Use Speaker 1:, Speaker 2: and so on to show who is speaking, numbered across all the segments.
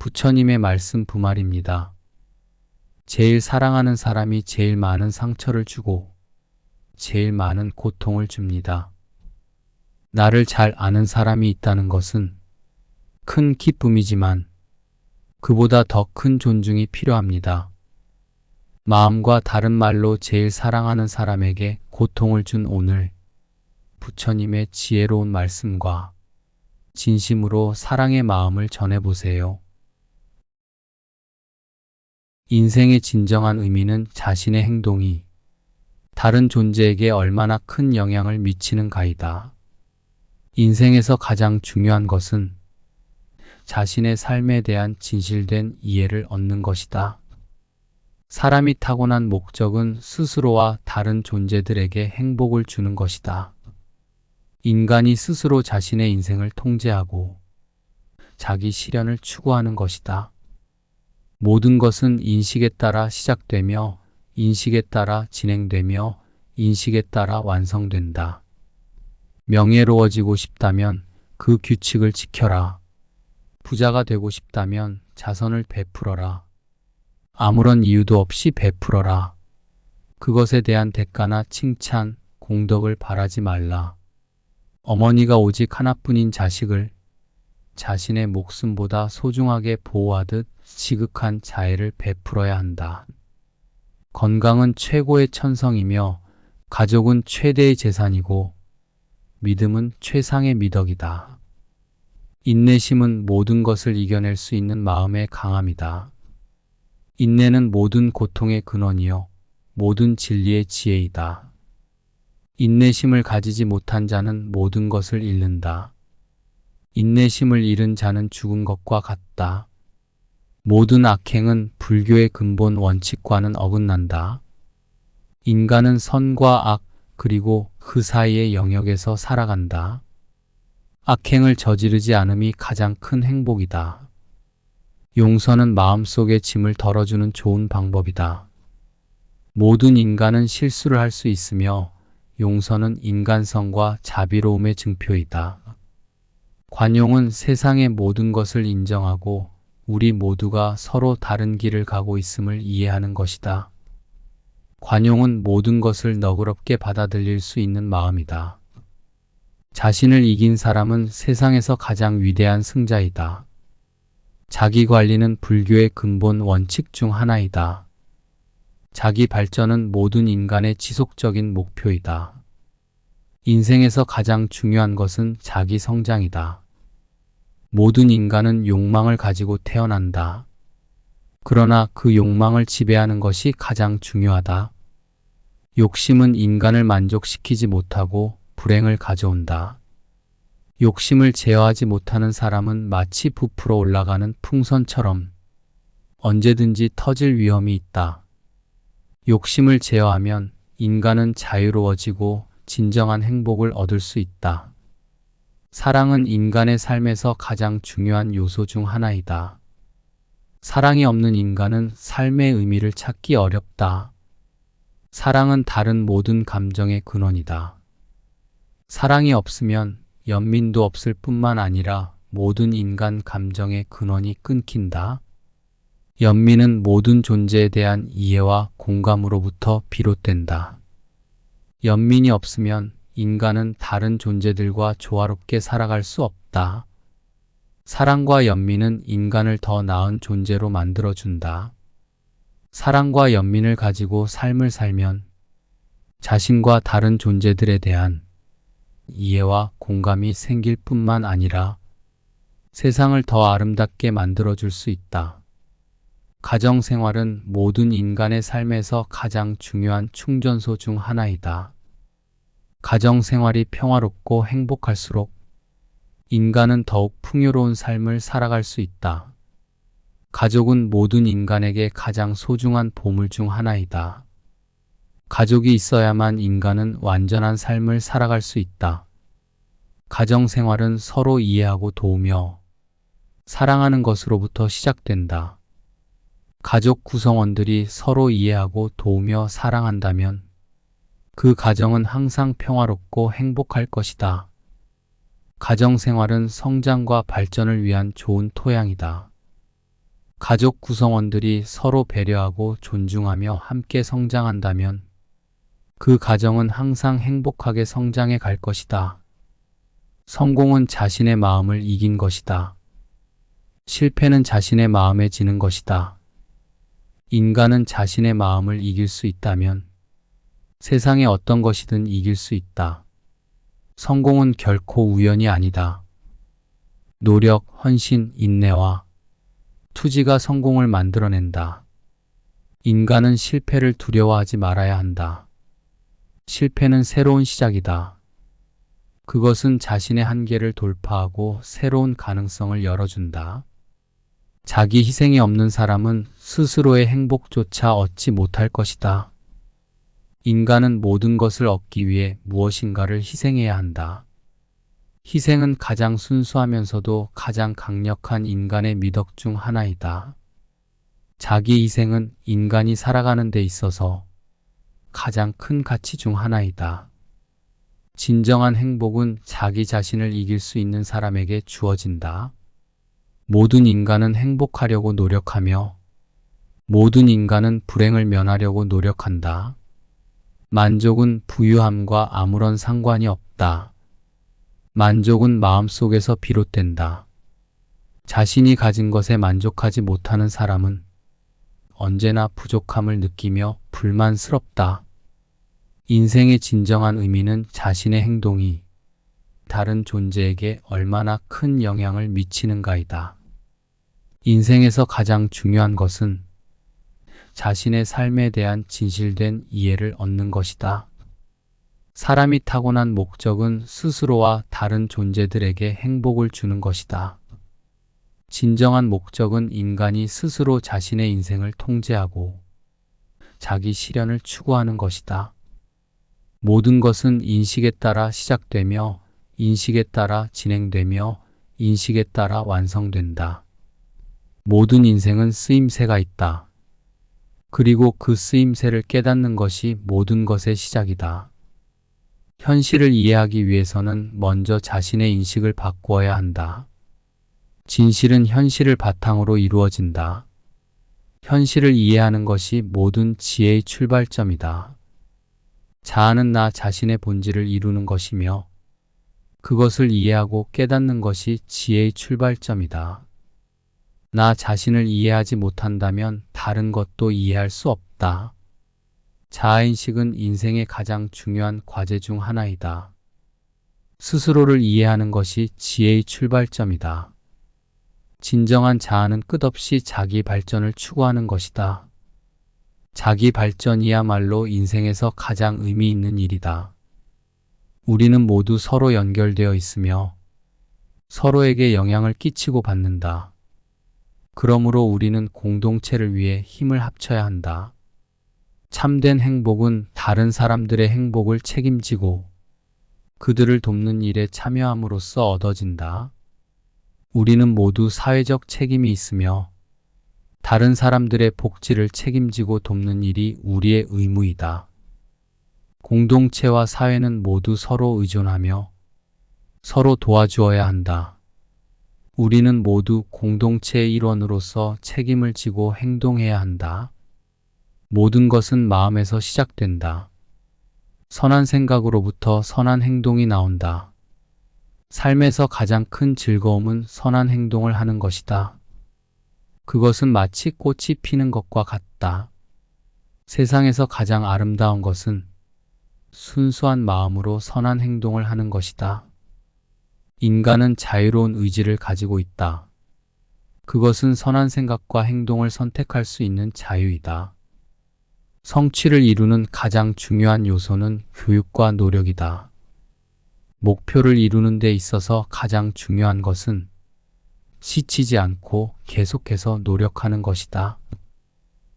Speaker 1: 부처님의 말씀 부말입니다. 제일 사랑하는 사람이 제일 많은 상처를 주고 제일 많은 고통을 줍니다. 나를 잘 아는 사람이 있다는 것은 큰 기쁨이지만 그보다 더 큰 존중이 필요합니다. 마음과 다른 말로 제일 사랑하는 사람에게 고통을 준 오늘 부처님의 지혜로운 말씀과 진심으로 사랑의 마음을 전해보세요. 인생의 진정한 의미는 자신의 행동이 다른 존재에게 얼마나 큰 영향을 미치는가이다. 인생에서 가장 중요한 것은 자신의 삶에 대한 진실된 이해를 얻는 것이다. 사람이 타고난 목적은 스스로와 다른 존재들에게 행복을 주는 것이다. 인간이 스스로 자신의 인생을 통제하고 자기 실현을 추구하는 것이다. 모든 것은 인식에 따라 시작되며 인식에 따라 진행되며 인식에 따라 완성된다. 명예로워지고 싶다면 그 규칙을 지켜라. 부자가 되고 싶다면 자선을 베풀어라. 아무런 이유도 없이 베풀어라. 그것에 대한 대가나 칭찬, 공덕을 바라지 말라. 어머니가 오직 하나뿐인 자식을 자신의 목숨보다 소중하게 보호하듯 지극한 자애를 베풀어야 한다. 건강은 최고의 천성이며 가족은 최대의 재산이고 믿음은 최상의 미덕이다. 인내심은 모든 것을 이겨낼 수 있는 마음의 강함이다. 인내는 모든 고통의 근원이요 모든 진리의 지혜이다. 인내심을 가지지 못한 자는 모든 것을 잃는다. 인내심을 잃은 자는 죽은 것과 같다. 모든 악행은 불교의 근본 원칙과는 어긋난다. 인간은 선과 악 그리고 그 사이의 영역에서 살아간다. 악행을 저지르지 않음이 가장 큰 행복이다. 용서는 마음속의 짐을 덜어주는 좋은 방법이다. 모든 인간은 실수를 할 수 있으며 용서는 인간성과 자비로움의 증표이다. 관용은 세상의 모든 것을 인정하고 우리 모두가 서로 다른 길을 가고 있음을 이해하는 것이다. 관용은 모든 것을 너그럽게 받아들일 수 있는 마음이다. 자신을 이긴 사람은 세상에서 가장 위대한 승자이다. 자기 관리는 불교의 근본 원칙 중 하나이다. 자기 발전은 모든 인간의 지속적인 목표이다. 인생에서 가장 중요한 것은 자기 성장이다. 모든 인간은 욕망을 가지고 태어난다. 그러나 그 욕망을 지배하는 것이 가장 중요하다. 욕심은 인간을 만족시키지 못하고 불행을 가져온다. 욕심을 제어하지 못하는 사람은 마치 부풀어 올라가는 풍선처럼 언제든지 터질 위험이 있다. 욕심을 제어하면 인간은 자유로워지고 진정한 행복을 얻을 수 있다. 사랑은 인간의 삶에서 가장 중요한 요소 중 하나이다. 사랑이 없는 인간은 삶의 의미를 찾기 어렵다. 사랑은 다른 모든 감정의 근원이다. 사랑이 없으면 연민도 없을 뿐만 아니라 모든 인간 감정의 근원이 끊긴다. 연민은 모든 존재에 대한 이해와 공감으로부터 비롯된다. 연민이 없으면 인간은 다른 존재들과 조화롭게 살아갈 수 없다. 사랑과 연민은 인간을 더 나은 존재로 만들어준다. 사랑과 연민을 가지고 삶을 살면 자신과 다른 존재들에 대한 이해와 공감이 생길 뿐만 아니라 세상을 더 아름답게 만들어줄 수 있다. 가정생활은 모든 인간의 삶에서 가장 중요한 충전소 중 하나이다. 가정생활이 평화롭고 행복할수록 인간은 더욱 풍요로운 삶을 살아갈 수 있다. 가족은 모든 인간에게 가장 소중한 보물 중 하나이다. 가족이 있어야만 인간은 완전한 삶을 살아갈 수 있다. 가정생활은 서로 이해하고 도우며 사랑하는 것으로부터 시작된다. 가족 구성원들이 서로 이해하고 도우며 사랑한다면 그 가정은 항상 평화롭고 행복할 것이다. 가정생활은 성장과 발전을 위한 좋은 토양이다. 가족 구성원들이 서로 배려하고 존중하며 함께 성장한다면 그 가정은 항상 행복하게 성장해 갈 것이다. 성공은 자신의 마음을 이긴 것이다. 실패는 자신의 마음에 지는 것이다. 인간은 자신의 마음을 이길 수 있다면 세상의 어떤 것이든 이길 수 있다. 성공은 결코 우연이 아니다. 노력, 헌신, 인내와 투지가 성공을 만들어낸다. 인간은 실패를 두려워하지 말아야 한다. 실패는 새로운 시작이다. 그것은 자신의 한계를 돌파하고 새로운 가능성을 열어준다. 자기 희생이 없는 사람은 스스로의 행복조차 얻지 못할 것이다. 인간은 모든 것을 얻기 위해 무엇인가를 희생해야 한다. 희생은 가장 순수하면서도 가장 강력한 인간의 미덕 중 하나이다. 자기 희생은 인간이 살아가는 데 있어서 가장 큰 가치 중 하나이다. 진정한 행복은 자기 자신을 이길 수 있는 사람에게 주어진다. 모든 인간은 행복하려고 노력하며 모든 인간은 불행을 면하려고 노력한다. 만족은 부유함과 아무런 상관이 없다. 만족은 마음속에서 비롯된다. 자신이 가진 것에 만족하지 못하는 사람은 언제나 부족함을 느끼며 불만스럽다. 인생의 진정한 의미는 자신의 행동이 다른 존재에게 얼마나 큰 영향을 미치는가이다. 인생에서 가장 중요한 것은 자신의 삶에 대한 진실된 이해를 얻는 것이다. 사람이 타고난 목적은 스스로와 다른 존재들에게 행복을 주는 것이다. 진정한 목적은 인간이 스스로 자신의 인생을 통제하고 자기 실현을 추구하는 것이다. 모든 것은 인식에 따라 시작되며 인식에 따라 진행되며 인식에 따라 완성된다. 모든 인생은 쓰임새가 있다. 그리고 그 쓰임새를 깨닫는 것이 모든 것의 시작이다. 현실을 이해하기 위해서는 먼저 자신의 인식을 바꾸어야 한다. 진실은 현실을 바탕으로 이루어진다. 현실을 이해하는 것이 모든 지혜의 출발점이다. 자아는 나 자신의 본질을 이루는 것이며 그것을 이해하고 깨닫는 것이 지혜의 출발점이다. 나 자신을 이해하지 못한다면 다른 것도 이해할 수 없다. 자아인식은 인생의 가장 중요한 과제 중 하나이다. 스스로를 이해하는 것이 지혜의 출발점이다. 진정한 자아는 끝없이 자기 발전을 추구하는 것이다. 자기 발전이야말로 인생에서 가장 의미 있는 일이다. 우리는 모두 서로 연결되어 있으며 서로에게 영향을 끼치고 받는다. 그러므로 우리는 공동체를 위해 힘을 합쳐야 한다. 참된 행복은 다른 사람들의 행복을 책임지고 그들을 돕는 일에 참여함으로써 얻어진다. 우리는 모두 사회적 책임이 있으며 다른 사람들의 복지를 책임지고 돕는 일이 우리의 의무이다. 공동체와 사회는 모두 서로 의존하며 서로 도와주어야 한다. 우리는 모두 공동체의 일원으로서 책임을 지고 행동해야 한다. 모든 것은 마음에서 시작된다. 선한 생각으로부터 선한 행동이 나온다. 삶에서 가장 큰 즐거움은 선한 행동을 하는 것이다. 그것은 마치 꽃이 피는 것과 같다. 세상에서 가장 아름다운 것은 순수한 마음으로 선한 행동을 하는 것이다. 인간은 자유로운 의지를 가지고 있다. 그것은 선한 생각과 행동을 선택할 수 있는 자유이다. 성취를 이루는 가장 중요한 요소는 교육과 노력이다. 목표를 이루는 데 있어서 가장 중요한 것은 지치지 않고 계속해서 노력하는 것이다.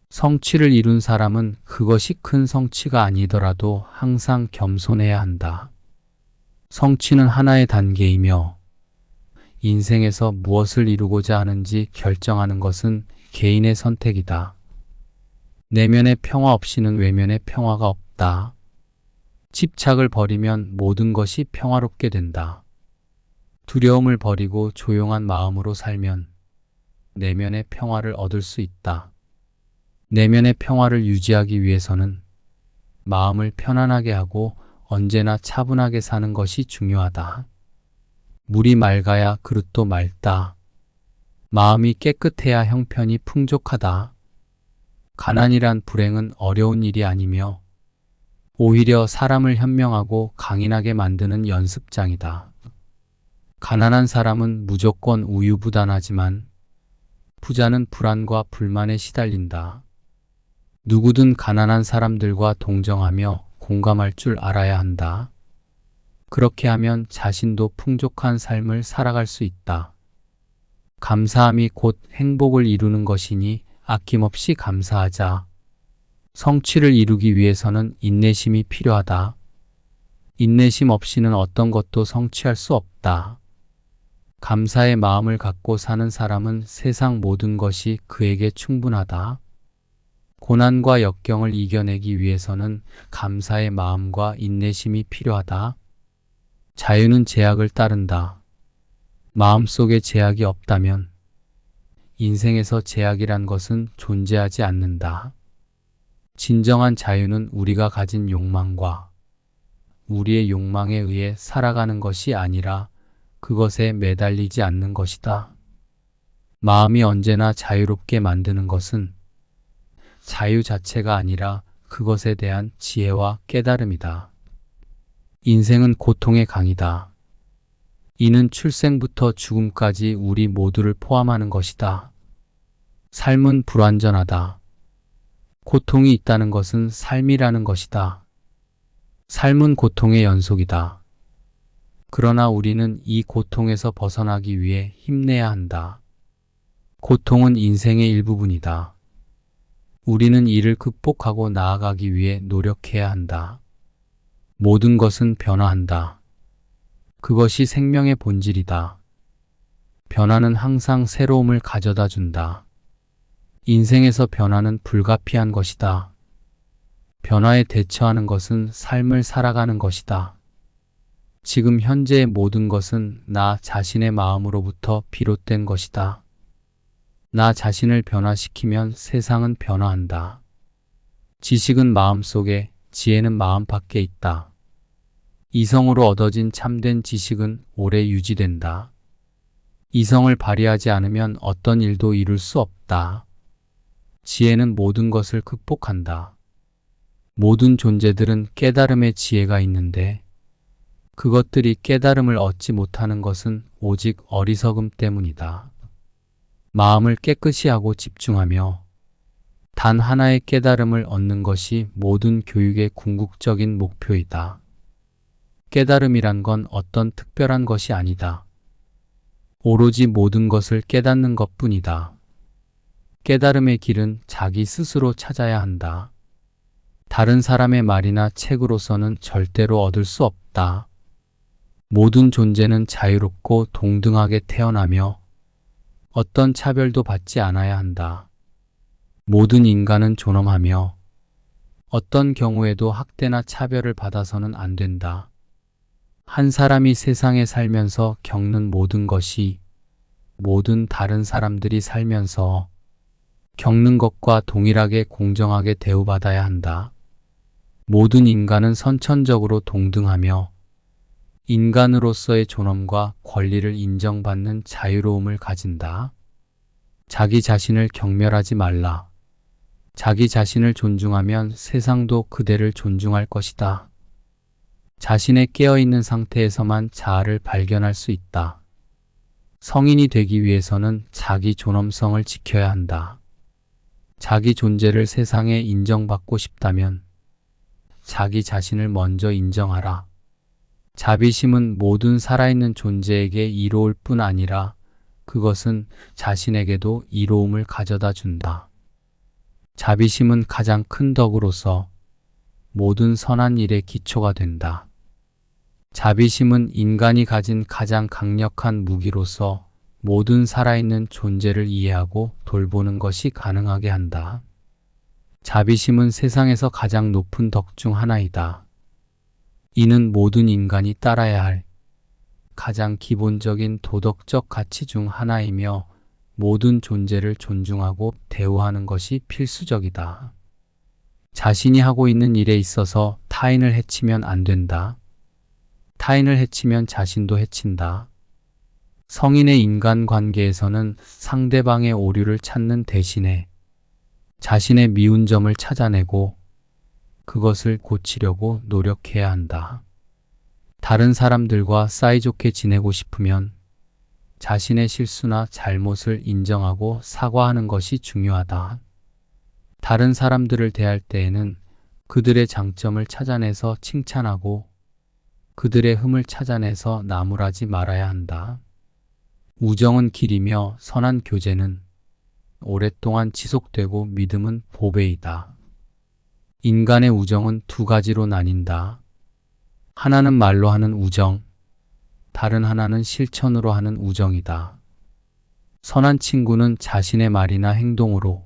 Speaker 1: 성취를 이룬 사람은 그것이 큰 성취가 아니더라도 항상 겸손해야 한다. 성취는 하나의 단계이며 인생에서 무엇을 이루고자 하는지 결정하는 것은 개인의 선택이다. 내면의 평화 없이는 외면의 평화가 없다. 집착을 버리면 모든 것이 평화롭게 된다. 두려움을 버리고 조용한 마음으로 살면 내면의 평화를 얻을 수 있다. 내면의 평화를 유지하기 위해서는 마음을 편안하게 하고 언제나 차분하게 사는 것이 중요하다. 물이 맑아야 그릇도 맑다. 마음이 깨끗해야 형편이 풍족하다. 가난이란 불행은 어려운 일이 아니며 오히려 사람을 현명하고 강인하게 만드는 연습장이다. 가난한 사람은 무조건 우유부단하지만 부자는 불안과 불만에 시달린다. 누구든 가난한 사람들과 동정하며 공감할 줄 알아야 한다. 그렇게 하면 자신도 풍족한 삶을 살아갈 수 있다. 감사함이 곧 행복을 이루는 것이니 아낌없이 감사하자. 성취를 이루기 위해서는 인내심이 필요하다. 인내심 없이는 어떤 것도 성취할 수 없다. 감사의 마음을 갖고 사는 사람은 세상 모든 것이 그에게 충분하다. 고난과 역경을 이겨내기 위해서는 감사의 마음과 인내심이 필요하다. 자유는 제약을 따른다. 마음속에 제약이 없다면 인생에서 제약이란 것은 존재하지 않는다. 진정한 자유는 우리가 가진 욕망과 우리의 욕망에 의해 살아가는 것이 아니라 그것에 매달리지 않는 것이다. 마음이 언제나 자유롭게 만드는 것은 자유 자체가 아니라 그것에 대한 지혜와 깨달음이다. 인생은 고통의 강이다. 이는 출생부터 죽음까지 우리 모두를 포함하는 것이다. 삶은 불완전하다. 고통이 있다는 것은 삶이라는 것이다. 삶은 고통의 연속이다. 그러나 우리는 이 고통에서 벗어나기 위해 힘내야 한다. 고통은 인생의 일부분이다. 우리는 이를 극복하고 나아가기 위해 노력해야 한다. 모든 것은 변화한다. 그것이 생명의 본질이다. 변화는 항상 새로움을 가져다 준다. 인생에서 변화는 불가피한 것이다. 변화에 대처하는 것은 삶을 살아가는 것이다. 지금 현재의 모든 것은 나 자신의 마음으로부터 비롯된 것이다. 나 자신을 변화시키면 세상은 변화한다. 지식은 마음속에, 지혜는 마음 밖에 있다. 이성으로 얻어진 참된 지식은 오래 유지된다. 이성을 발휘하지 않으면 어떤 일도 이룰 수 없다. 지혜는 모든 것을 극복한다. 모든 존재들은 깨달음의 지혜가 있는데 그것들이 깨달음을 얻지 못하는 것은 오직 어리석음 때문이다. 마음을 깨끗이 하고 집중하며 단 하나의 깨달음을 얻는 것이 모든 교육의 궁극적인 목표이다. 깨달음이란 건 어떤 특별한 것이 아니다. 오로지 모든 것을 깨닫는 것뿐이다. 깨달음의 길은 자기 스스로 찾아야 한다. 다른 사람의 말이나 책으로서는 절대로 얻을 수 없다. 모든 존재는 자유롭고 동등하게 태어나며 어떤 차별도 받지 않아야 한다. 모든 인간은 존엄하며 어떤 경우에도 학대나 차별을 받아서는 안 된다. 한 사람이 세상에 살면서 겪는 모든 것이 모든 다른 사람들이 살면서 겪는 것과 동일하게 공정하게 대우받아야 한다. 모든 인간은 선천적으로 동등하며 인간으로서의 존엄과 권리를 인정받는 자유로움을 가진다. 자기 자신을 경멸하지 말라. 자기 자신을 존중하면 세상도 그대를 존중할 것이다. 자신의 깨어있는 상태에서만 자아를 발견할 수 있다. 성인이 되기 위해서는 자기 존엄성을 지켜야 한다. 자기 존재를 세상에 인정받고 싶다면 자기 자신을 먼저 인정하라. 자비심은 모든 살아있는 존재에게 이로울 뿐 아니라 그것은 자신에게도 이로움을 가져다 준다. 자비심은 가장 큰 덕으로서 모든 선한 일의 기초가 된다. 자비심은 인간이 가진 가장 강력한 무기로서 모든 살아있는 존재를 이해하고 돌보는 것이 가능하게 한다. 자비심은 세상에서 가장 높은 덕 중 하나이다. 이는 모든 인간이 따라야 할 가장 기본적인 도덕적 가치 중 하나이며 모든 존재를 존중하고 대우하는 것이 필수적이다. 자신이 하고 있는 일에 있어서 타인을 해치면 안 된다. 타인을 해치면 자신도 해친다. 성인의 인간관계에서는 상대방의 오류를 찾는 대신에 자신의 미운 점을 찾아내고 그것을 고치려고 노력해야 한다. 다른 사람들과 사이좋게 지내고 싶으면 자신의 실수나 잘못을 인정하고 사과하는 것이 중요하다. 다른 사람들을 대할 때에는 그들의 장점을 찾아내서 칭찬하고 그들의 흠을 찾아내서 나무라지 말아야 한다. 우정은 길이며 선한 교제는 오랫동안 지속되고 믿음은 보배이다. 인간의 우정은 두 가지로 나뉜다. 하나는 말로 하는 우정, 다른 하나는 실천으로 하는 우정이다. 선한 친구는 자신의 말이나 행동으로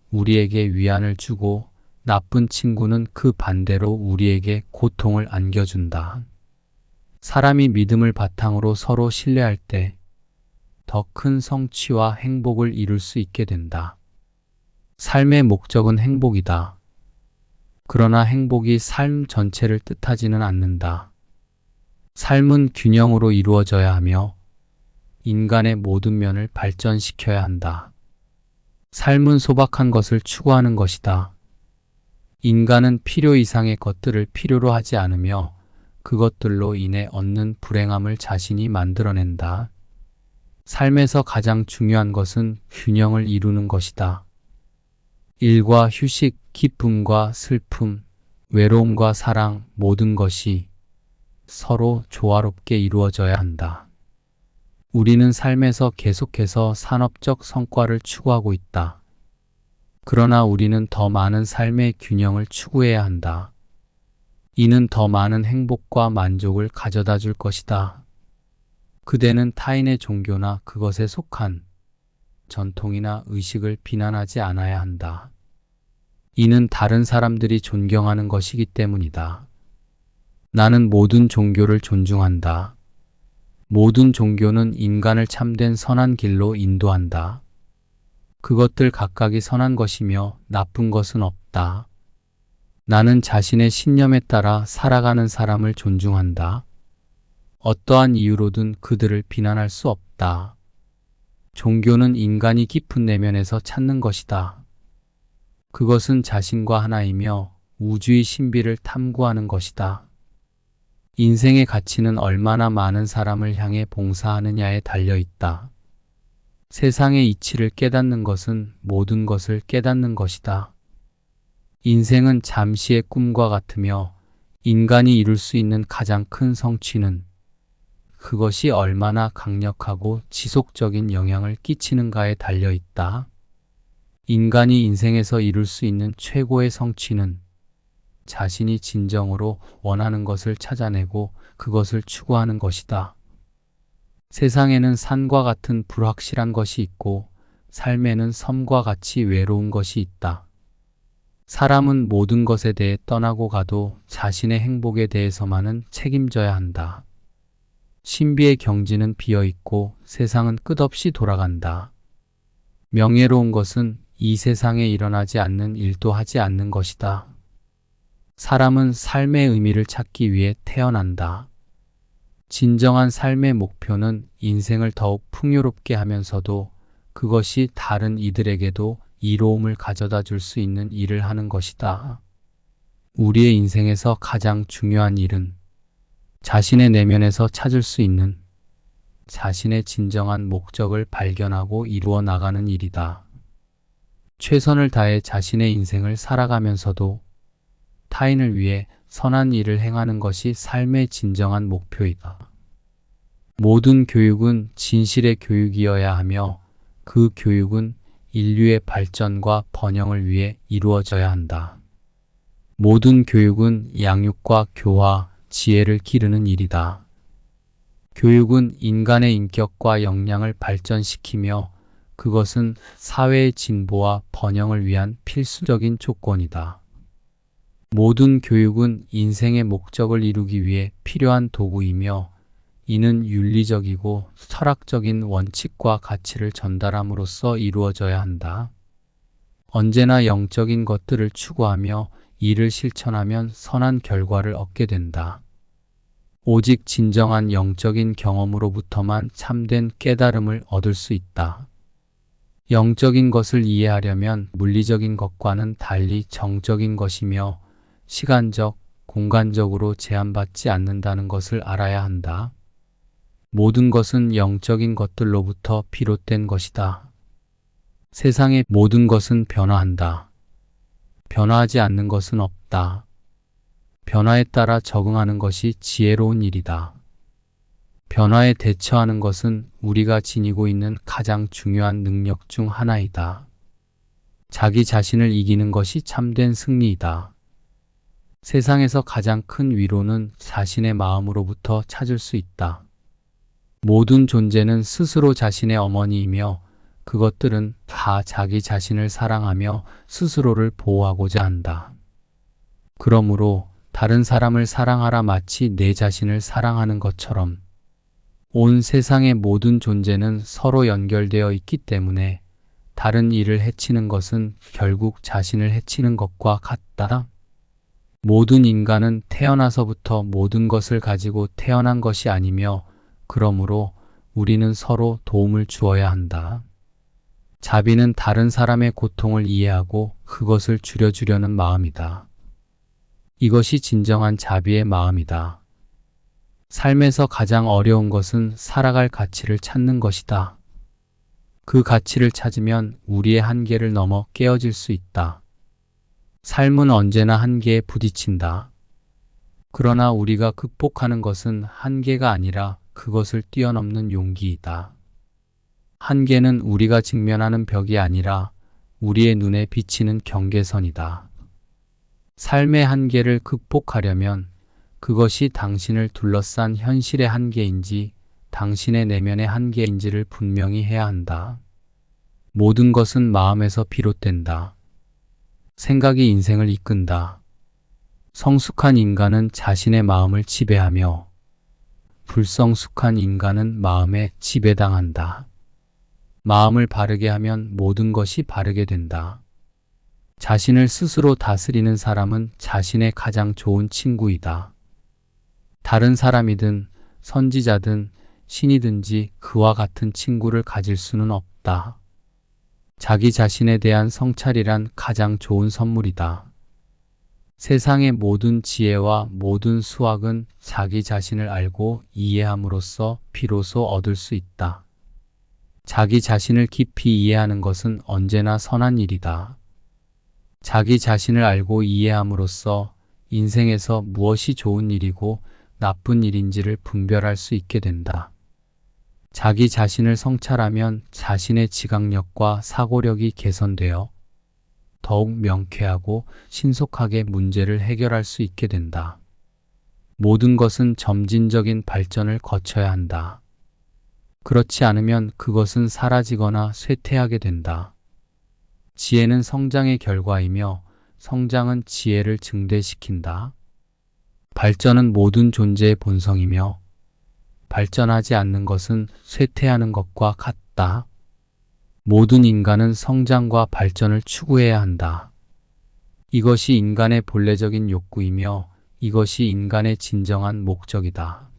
Speaker 1: 우리에게 위안을 주고 나쁜 친구는 그 반대로 우리에게 고통을 안겨준다. 사람이 믿음을 바탕으로 서로 신뢰할 때 더 큰 성취와 행복을 이룰 수 있게 된다. 삶의 목적은 행복이다. 그러나 행복이 삶 전체를 뜻하지는 않는다. 삶은 균형으로 이루어져야 하며 인간의 모든 면을 발전시켜야 한다. 삶은 소박한 것을 추구하는 것이다. 인간은 필요 이상의 것들을 필요로 하지 않으며 그것들로 인해 얻는 불행함을 자신이 만들어낸다. 삶에서 가장 중요한 것은 균형을 이루는 것이다. 일과 휴식, 기쁨과 슬픔, 외로움과 사랑, 모든 것이 서로 조화롭게 이루어져야 한다. 우리는 삶에서 계속해서 산업적 성과를 추구하고 있다. 그러나 우리는 더 많은 삶의 균형을 추구해야 한다. 이는 더 많은 행복과 만족을 가져다 줄 것이다. 그대는 타인의 종교나 그것에 속한 전통이나 의식을 비난하지 않아야 한다. 이는 다른 사람들이 존경하는 것이기 때문이다. 나는 모든 종교를 존중한다. 모든 종교는 인간을 참된 선한 길로 인도한다. 그것들 각각이 선한 것이며 나쁜 것은 없다. 나는 자신의 신념에 따라 살아가는 사람을 존중한다. 어떠한 이유로든 그들을 비난할 수 없다. 종교는 인간이 깊은 내면에서 찾는 것이다. 그것은 자신과 하나이며 우주의 신비를 탐구하는 것이다. 인생의 가치는 얼마나 많은 사람을 향해 봉사하느냐에 달려 있다. 세상의 이치를 깨닫는 것은 모든 것을 깨닫는 것이다. 인생은 잠시의 꿈과 같으며 인간이 이룰 수 있는 가장 큰 성취는 그것이 얼마나 강력하고 지속적인 영향을 끼치는가에 달려 있다. 인간이 인생에서 이룰 수 있는 최고의 성취는 자신이 진정으로 원하는 것을 찾아내고 그것을 추구하는 것이다. 세상에는 산과 같은 불확실한 것이 있고 삶에는 섬과 같이 외로운 것이 있다. 사람은 모든 것에 대해 떠나고 가도 자신의 행복에 대해서만은 책임져야 한다. 신비의 경지는 비어있고 세상은 끝없이 돌아간다. 명예로운 것은 이 세상에 일어나지 않는 일도 하지 않는 것이다. 사람은 삶의 의미를 찾기 위해 태어난다. 진정한 삶의 목표는 인생을 더욱 풍요롭게 하면서도 그것이 다른 이들에게도 이로움을 가져다 줄 수 있는 일을 하는 것이다. 우리의 인생에서 가장 중요한 일은 자신의 내면에서 찾을 수 있는 자신의 진정한 목적을 발견하고 이루어 나가는 일이다. 최선을 다해 자신의 인생을 살아가면서도 타인을 위해 선한 일을 행하는 것이 삶의 진정한 목표이다. 모든 교육은 진실의 교육이어야 하며 그 교육은 인류의 발전과 번영을 위해 이루어져야 한다. 모든 교육은 양육과 교화, 지혜를 기르는 일이다. 교육은 인간의 인격과 역량을 발전시키며 그것은 사회의 진보와 번영을 위한 필수적인 조건이다. 모든 교육은 인생의 목적을 이루기 위해 필요한 도구이며 이는 윤리적이고 철학적인 원칙과 가치를 전달함으로써 이루어져야 한다. 언제나 영적인 것들을 추구하며 이를 실천하면 선한 결과를 얻게 된다. 오직 진정한 영적인 경험으로부터만 참된 깨달음을 얻을 수 있다. 영적인 것을 이해하려면 물리적인 것과는 달리 정적인 것이며 시간적, 공간적으로 제한받지 않는다는 것을 알아야 한다. 모든 것은 영적인 것들로부터 비롯된 것이다. 세상의 모든 것은 변화한다. 변화하지 않는 것은 없다. 변화에 따라 적응하는 것이 지혜로운 일이다. 변화에 대처하는 것은 우리가 지니고 있는 가장 중요한 능력 중 하나이다. 자기 자신을 이기는 것이 참된 승리이다. 세상에서 가장 큰 위로는 자신의 마음으로부터 찾을 수 있다. 모든 존재는 스스로 자신의 어머니이며 그것들은 다 자기 자신을 사랑하며 스스로를 보호하고자 한다. 그러므로 다른 사람을 사랑하라 마치 내 자신을 사랑하는 것처럼 온 세상의 모든 존재는 서로 연결되어 있기 때문에 다른 이를 해치는 것은 결국 자신을 해치는 것과 같다. 모든 인간은 태어나서부터 모든 것을 가지고 태어난 것이 아니며 그러므로 우리는 서로 도움을 주어야 한다. 자비는 다른 사람의 고통을 이해하고 그것을 줄여주려는 마음이다. 이것이 진정한 자비의 마음이다. 삶에서 가장 어려운 것은 살아갈 가치를 찾는 것이다. 그 가치를 찾으면 우리의 한계를 넘어 깨어질 수 있다. 삶은 언제나 한계에 부딪힌다. 그러나 우리가 극복하는 것은 한계가 아니라 그것을 뛰어넘는 용기이다. 한계는 우리가 직면하는 벽이 아니라 우리의 눈에 비치는 경계선이다. 삶의 한계를 극복하려면 그것이 당신을 둘러싼 현실의 한계인지 당신의 내면의 한계인지를 분명히 해야 한다. 모든 것은 마음에서 비롯된다. 생각이 인생을 이끈다. 성숙한 인간은 자신의 마음을 지배하며 불성숙한 인간은 마음에 지배당한다. 마음을 바르게 하면 모든 것이 바르게 된다. 자신을 스스로 다스리는 사람은 자신의 가장 좋은 친구이다. 다른 사람이든 선지자든 신이든지 그와 같은 친구를 가질 수는 없다. 자기 자신에 대한 성찰이란 가장 좋은 선물이다. 세상의 모든 지혜와 모든 수학은 자기 자신을 알고 이해함으로써 비로소 얻을 수 있다. 자기 자신을 깊이 이해하는 것은 언제나 선한 일이다. 자기 자신을 알고 이해함으로써 인생에서 무엇이 좋은 일이고 나쁜 일인지를 분별할 수 있게 된다. 자기 자신을 성찰하면 자신의 지각력과 사고력이 개선되어 더욱 명쾌하고 신속하게 문제를 해결할 수 있게 된다. 모든 것은 점진적인 발전을 거쳐야 한다. 그렇지 않으면 그것은 사라지거나 쇠퇴하게 된다. 지혜는 성장의 결과이며 성장은 지혜를 증대시킨다. 발전은 모든 존재의 본성이며 발전하지 않는 것은 쇠퇴하는 것과 같다. 모든 인간은 성장과 발전을 추구해야 한다. 이것이 인간의 본래적인 욕구이며 이것이 인간의 진정한 목적이다.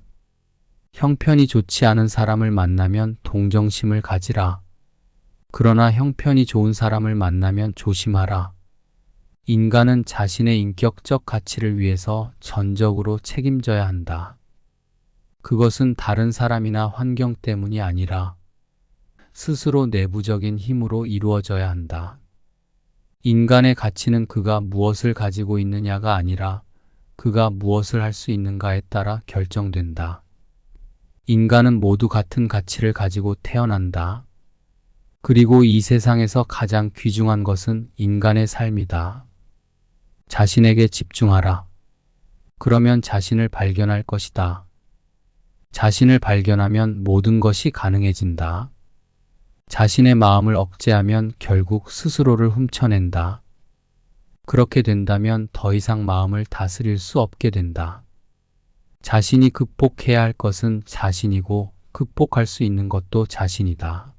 Speaker 1: 형편이 좋지 않은 사람을 만나면 동정심을 가지라. 그러나 형편이 좋은 사람을 만나면 조심하라. 인간은 자신의 인격적 가치를 위해서 전적으로 책임져야 한다. 그것은 다른 사람이나 환경 때문이 아니라 스스로 내부적인 힘으로 이루어져야 한다. 인간의 가치는 그가 무엇을 가지고 있느냐가 아니라 그가 무엇을 할 수 있는가에 따라 결정된다. 인간은 모두 같은 가치를 가지고 태어난다. 그리고 이 세상에서 가장 귀중한 것은 인간의 삶이다. 자신에게 집중하라. 그러면 자신을 발견할 것이다. 자신을 발견하면 모든 것이 가능해진다. 자신의 마음을 억제하면 결국 스스로를 훔쳐낸다. 그렇게 된다면 더 이상 마음을 다스릴 수 없게 된다. 자신이 극복해야 할 것은 자신이고 극복할 수 있는 것도 자신이다.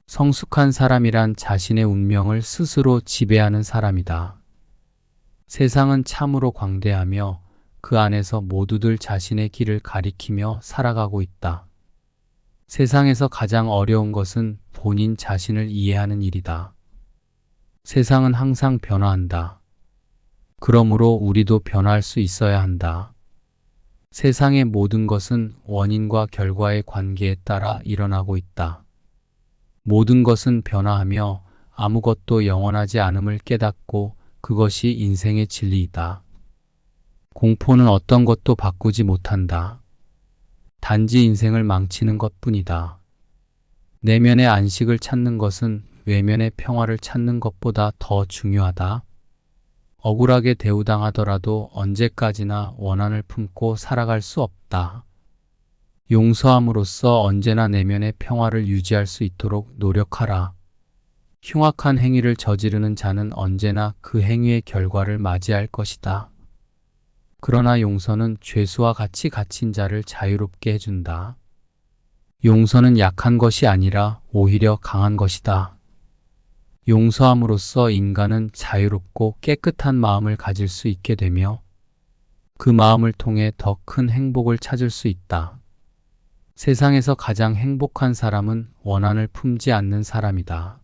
Speaker 1: 성숙한 사람이란 자신의 운명을 스스로 지배하는 사람이다. 세상은 참으로 광대하며 그 안에서 모두들 자신의 길을 가리키며 살아가고 있다. 세상에서 가장 어려운 것은 본인 자신을 이해하는 일이다. 세상은 항상 변화한다. 그러므로 우리도 변화할 수 있어야 한다. 세상의 모든 것은 원인과 결과의 관계에 따라 일어나고 있다. 모든 것은 변화하며 아무것도 영원하지 않음을 깨닫고 그것이 인생의 진리이다. 공포는 어떤 것도 바꾸지 못한다. 단지 인생을 망치는 것뿐이다. 내면의 안식을 찾는 것은 외면의 평화를 찾는 것보다 더 중요하다. 억울하게 대우당하더라도 언제까지나 원한을 품고 살아갈 수 없다. 용서함으로써 언제나 내면의 평화를 유지할 수 있도록 노력하라. 흉악한 행위를 저지르는 자는 언제나 그 행위의 결과를 맞이할 것이다. 그러나 용서는 죄수와 같이 갇힌 자를 자유롭게 해준다. 용서는 약한 것이 아니라 오히려 강한 것이다. 용서함으로써 인간은 자유롭고 깨끗한 마음을 가질 수 있게 되며 그 마음을 통해 더 큰 행복을 찾을 수 있다. 세상에서 가장 행복한 사람은 원한을 품지 않는 사람이다.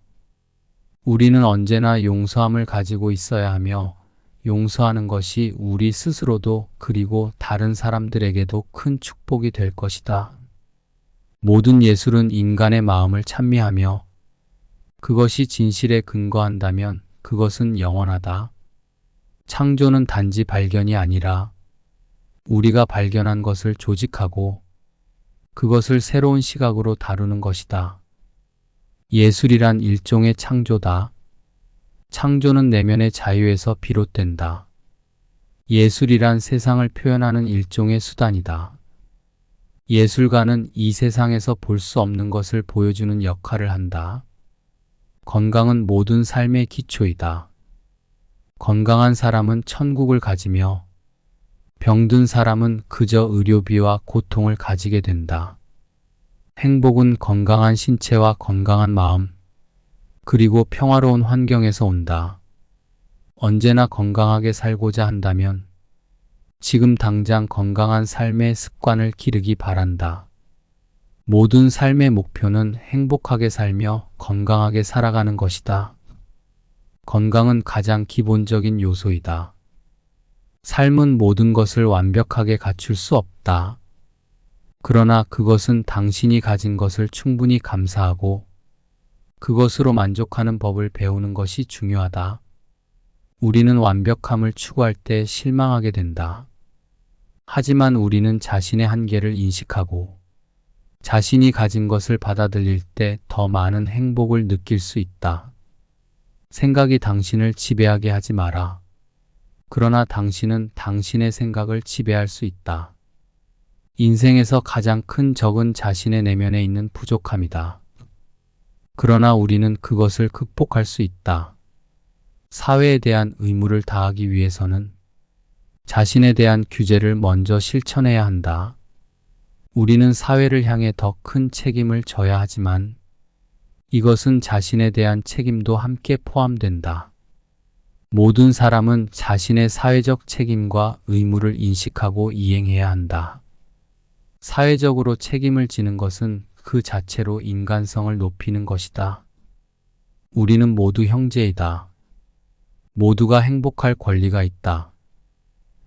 Speaker 1: 우리는 언제나 용서함을 가지고 있어야 하며 용서하는 것이 우리 스스로도 그리고 다른 사람들에게도 큰 축복이 될 것이다. 모든 예술은 인간의 마음을 찬미하며 그것이 진실에 근거한다면 그것은 영원하다. 창조는 단지 발견이 아니라 우리가 발견한 것을 조직하고 그것을 새로운 시각으로 다루는 것이다. 예술이란 일종의 창조다. 창조는 내면의 자유에서 비롯된다. 예술이란 세상을 표현하는 일종의 수단이다. 예술가는 이 세상에서 볼 수 없는 것을 보여주는 역할을 한다. 건강은 모든 삶의 기초이다. 건강한 사람은 천국을 가지며 병든 사람은 그저 의료비와 고통을 가지게 된다. 행복은 건강한 신체와 건강한 마음, 그리고 평화로운 환경에서 온다. 언제나 건강하게 살고자 한다면 지금 당장 건강한 삶의 습관을 기르기 바란다. 모든 삶의 목표는 행복하게 살며 건강하게 살아가는 것이다. 건강은 가장 기본적인 요소이다. 삶은 모든 것을 완벽하게 갖출 수 없다. 그러나 그것은 당신이 가진 것을 충분히 감사하고 그것으로 만족하는 법을 배우는 것이 중요하다. 우리는 완벽함을 추구할 때 실망하게 된다. 하지만 우리는 자신의 한계를 인식하고 자신이 가진 것을 받아들일 때 더 많은 행복을 느낄 수 있다. 생각이 당신을 지배하게 하지 마라. 그러나 당신은 당신의 생각을 지배할 수 있다. 인생에서 가장 큰 적은 자신의 내면에 있는 부족함이다. 그러나 우리는 그것을 극복할 수 있다. 사회에 대한 의무를 다하기 위해서는 자신에 대한 규제를 먼저 실천해야 한다. 우리는 사회를 향해 더 큰 책임을 져야 하지만 이것은 자신에 대한 책임도 함께 포함된다. 모든 사람은 자신의 사회적 책임과 의무를 인식하고 이행해야 한다. 사회적으로 책임을 지는 것은 그 자체로 인간성을 높이는 것이다. 우리는 모두 형제이다. 모두가 행복할 권리가 있다.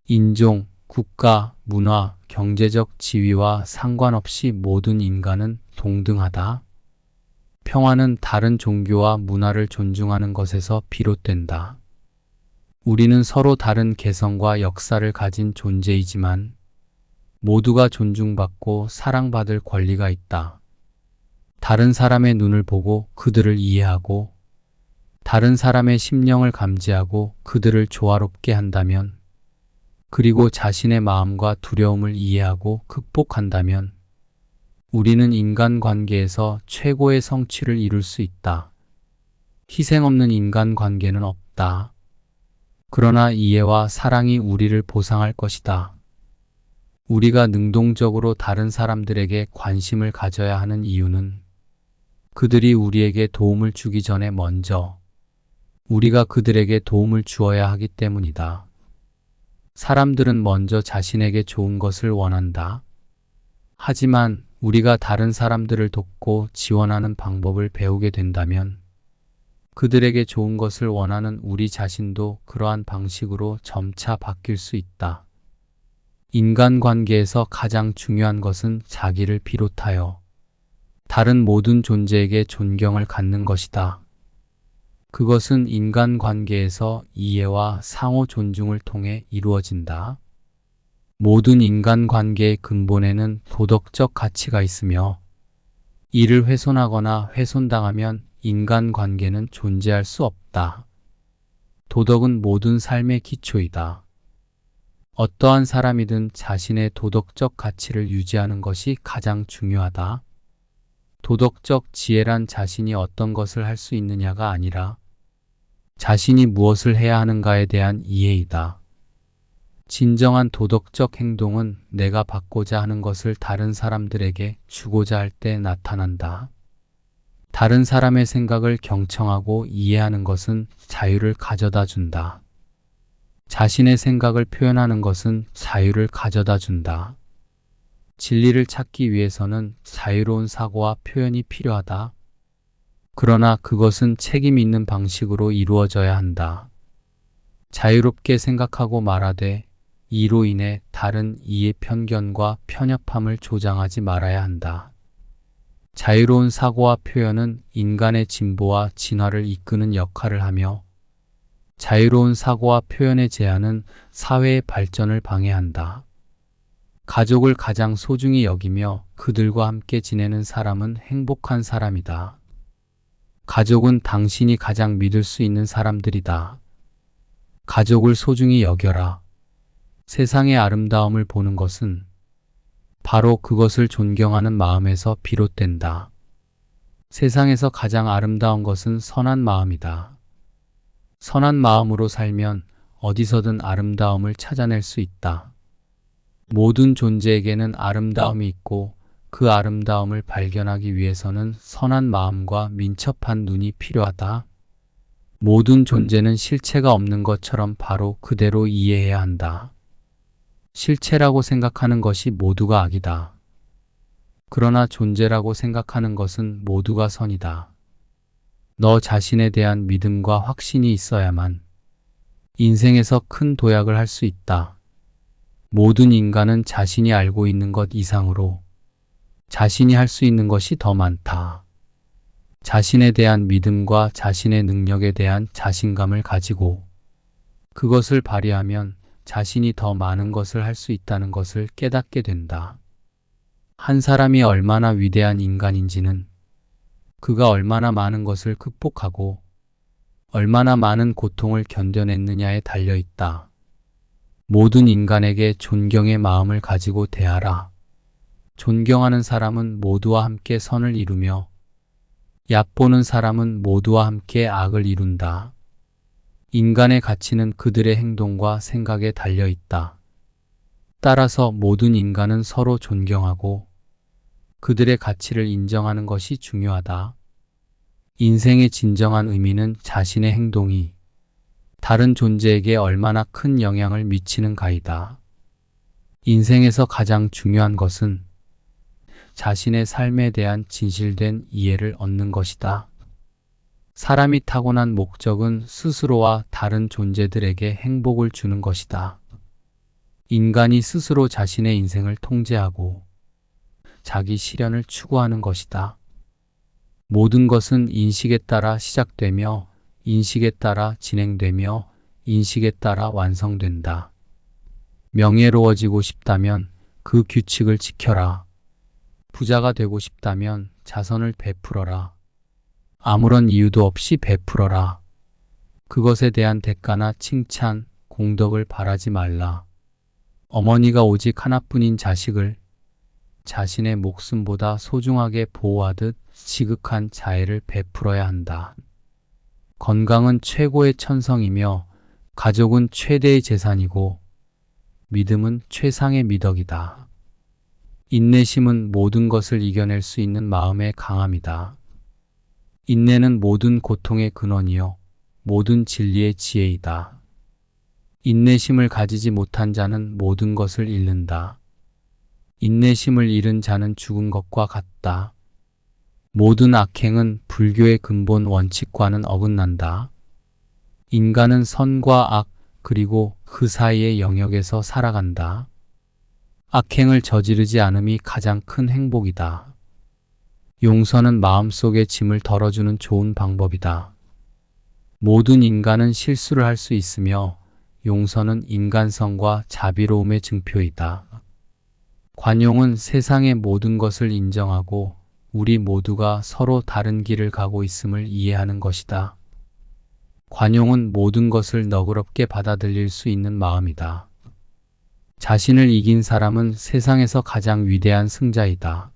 Speaker 1: 인종, 국가, 문화, 경제적 지위와 상관없이 모든 인간은 동등하다. 평화는 다른 종교와 문화를 존중하는 것에서 비롯된다. 우리는 서로 다른 개성과 역사를 가진 존재이지만 모두가 존중받고 사랑받을 권리가 있다. 다른 사람의 눈을 보고 그들을 이해하고 다른 사람의 심령을 감지하고 그들을 조화롭게 한다면 그리고 자신의 마음과 두려움을 이해하고 극복한다면 우리는 인간관계에서 최고의 성취를 이룰 수 있다. 희생 없는 인간관계는 없다. 그러나 이해와 사랑이 우리를 보상할 것이다. 우리가 능동적으로 다른 사람들에게 관심을 가져야 하는 이유는 그들이 우리에게 도움을 주기 전에 먼저 우리가 그들에게 도움을 주어야 하기 때문이다. 사람들은 먼저 자신에게 좋은 것을 원한다. 하지만 우리가 다른 사람들을 돕고 지원하는 방법을 배우게 된다면 그들에게 좋은 것을 원하는 우리 자신도 그러한 방식으로 점차 바뀔 수 있다. 인간관계에서 가장 중요한 것은 자기를 비롯하여 다른 모든 존재에게 존경을 갖는 것이다. 그것은 인간관계에서 이해와 상호 존중을 통해 이루어진다. 모든 인간관계의 근본에는 도덕적 가치가 있으며 이를 훼손하거나 훼손당하면 인간관계는 존재할 수 없다. 도덕은 모든 삶의 기초이다. 어떠한 사람이든 자신의 도덕적 가치를 유지하는 것이 가장 중요하다. 도덕적 지혜란 자신이 어떤 것을 할 수 있느냐가 아니라 자신이 무엇을 해야 하는가에 대한 이해이다. 진정한 도덕적 행동은 내가 받고자 하는 것을 다른 사람들에게 주고자 할 때 나타난다. 다른 사람의 생각을 경청하고 이해하는 것은 자유를 가져다 준다. 자신의 생각을 표현하는 것은 자유를 가져다 준다. 진리를 찾기 위해서는 자유로운 사고와 표현이 필요하다. 그러나 그것은 책임 있는 방식으로 이루어져야 한다. 자유롭게 생각하고 말하되 이로 인해 다른 이해 편견과 편협함을 조장하지 말아야 한다. 자유로운 사고와 표현은 인간의 진보와 진화를 이끄는 역할을 하며 자유로운 사고와 표현의 제한은 사회의 발전을 방해한다. 가족을 가장 소중히 여기며 그들과 함께 지내는 사람은 행복한 사람이다. 가족은 당신이 가장 믿을 수 있는 사람들이다. 가족을 소중히 여겨라. 세상의 아름다움을 보는 것은 바로 그것을 존경하는 마음에서 비롯된다. 세상에서 가장 아름다운 것은 선한 마음이다. 선한 마음으로 살면 어디서든 아름다움을 찾아낼 수 있다. 모든 존재에게는 아름다움이 있고 그 아름다움을 발견하기 위해서는 선한 마음과 민첩한 눈이 필요하다. 모든 존재는 실체가 없는 것처럼 바로 그대로 이해해야 한다. 실체라고 생각하는 것이 모두가 악이다. 그러나 존재라고 생각하는 것은 모두가 선이다. 너 자신에 대한 믿음과 확신이 있어야만 인생에서 큰 도약을 할 수 있다. 모든 인간은 자신이 알고 있는 것 이상으로 자신이 할 수 있는 것이 더 많다. 자신에 대한 믿음과 자신의 능력에 대한 자신감을 가지고 그것을 발휘하면 자신이 더 많은 것을 할 수 있다는 것을 깨닫게 된다. 한 사람이 얼마나 위대한 인간인지는 그가 얼마나 많은 것을 극복하고 얼마나 많은 고통을 견뎌냈느냐에 달려 있다. 모든 인간에게 존경의 마음을 가지고 대하라. 존경하는 사람은 모두와 함께 선을 이루며 얕보는 사람은 모두와 함께 악을 이룬다. 인간의 가치는 그들의 행동과 생각에 달려 있다. 따라서 모든 인간은 서로 존경하고 그들의 가치를 인정하는 것이 중요하다. 인생의 진정한 의미는 자신의 행동이 다른 존재에게 얼마나 큰 영향을 미치는가이다. 인생에서 가장 중요한 것은 자신의 삶에 대한 진실된 이해를 얻는 것이다. 사람이 타고난 목적은 스스로와 다른 존재들에게 행복을 주는 것이다. 인간이 스스로 자신의 인생을 통제하고 자기 실현을 추구하는 것이다. 모든 것은 인식에 따라 시작되며 인식에 따라 진행되며 인식에 따라 완성된다. 명예로워지고 싶다면 그 규칙을 지켜라. 부자가 되고 싶다면 자선을 베풀어라. 아무런 이유도 없이 베풀어라. 그것에 대한 대가나 칭찬, 공덕을 바라지 말라. 어머니가 오직 하나뿐인 자식을 자신의 목숨보다 소중하게 보호하듯 지극한 자애를 베풀어야 한다. 건강은 최고의 천성이며 가족은 최대의 재산이고 믿음은 최상의 미덕이다. 인내심은 모든 것을 이겨낼 수 있는 마음의 강함이다. 인내는 모든 고통의 근원이요 모든 진리의 지혜이다. 인내심을 가지지 못한 자는 모든 것을 잃는다. 인내심을 잃은 자는 죽은 것과 같다. 모든 악행은 불교의 근본 원칙과는 어긋난다. 인간은 선과 악 그리고 그 사이의 영역에서 살아간다. 악행을 저지르지 않음이 가장 큰 행복이다. 용서는 마음속의 짐을 덜어주는 좋은 방법이다. 모든 인간은 실수를 할 수 있으며 용서는 인간성과 자비로움의 증표이다. 관용은 세상의 모든 것을 인정하고 우리 모두가 서로 다른 길을 가고 있음을 이해하는 것이다. 관용은 모든 것을 너그럽게 받아들일 수 있는 마음이다. 자신을 이긴 사람은 세상에서 가장 위대한 승자이다.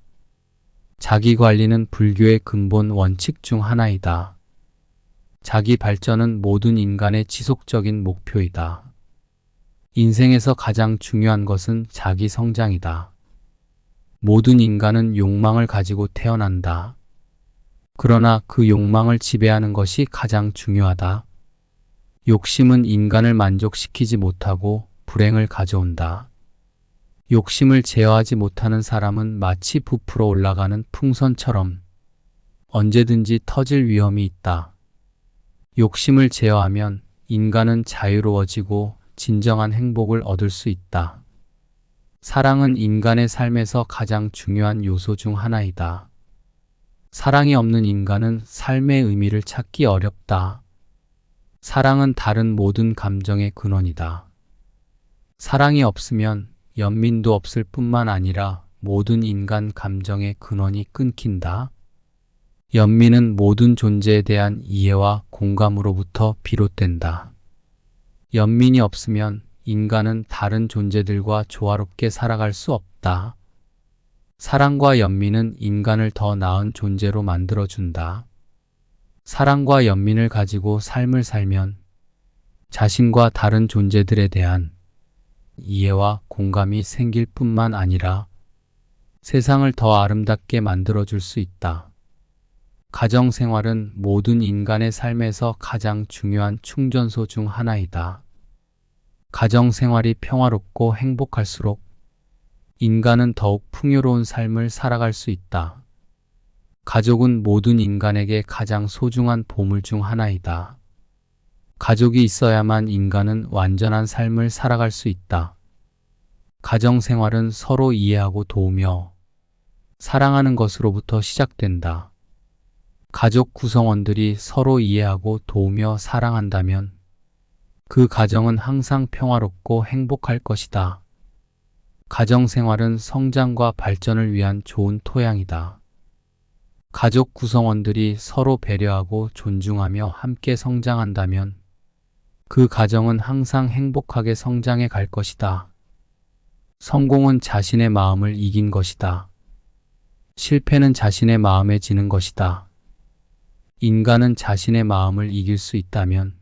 Speaker 1: 자기 관리는 불교의 근본 원칙 중 하나이다. 자기 발전은 모든 인간의 지속적인 목표이다. 인생에서 가장 중요한 것은 자기 성장이다. 모든 인간은 욕망을 가지고 태어난다. 그러나 그 욕망을 지배하는 것이 가장 중요하다. 욕심은 인간을 만족시키지 못하고 불행을 가져온다. 욕심을 제어하지 못하는 사람은 마치 부풀어 올라가는 풍선처럼 언제든지 터질 위험이 있다. 욕심을 제어하면 인간은 자유로워지고 진정한 행복을 얻을 수 있다. 사랑은 인간의 삶에서 가장 중요한 요소 중 하나이다. 사랑이 없는 인간은 삶의 의미를 찾기 어렵다. 사랑은 다른 모든 감정의 근원이다. 사랑이 없으면 연민도 없을 뿐만 아니라 모든 인간 감정의 근원이 끊긴다. 연민은 모든 존재에 대한 이해와 공감으로부터 비롯된다. 연민이 없으면 인간은 다른 존재들과 조화롭게 살아갈 수 없다. 사랑과 연민은 인간을 더 나은 존재로 만들어준다. 사랑과 연민을 가지고 삶을 살면 자신과 다른 존재들에 대한 이해와 공감이 생길 뿐만 아니라 세상을 더 아름답게 만들어줄 수 있다. 가정생활은 모든 인간의 삶에서 가장 중요한 충전소 중 하나이다. 가정생활이 평화롭고 행복할수록 인간은 더욱 풍요로운 삶을 살아갈 수 있다. 가족은 모든 인간에게 가장 소중한 보물 중 하나이다. 가족이 있어야만 인간은 완전한 삶을 살아갈 수 있다. 가정생활은 서로 이해하고 도우며 사랑하는 것으로부터 시작된다. 가족 구성원들이 서로 이해하고 도우며 사랑한다면 그 가정은 항상 평화롭고 행복할 것이다. 가정생활은 성장과 발전을 위한 좋은 토양이다. 가족 구성원들이 서로 배려하고 존중하며 함께 성장한다면 그 가정은 항상 행복하게 성장해 갈 것이다. 성공은 자신의 마음을 이긴 것이다. 실패는 자신의 마음에 지는 것이다. 인간은 자신의 마음을 이길 수 있다면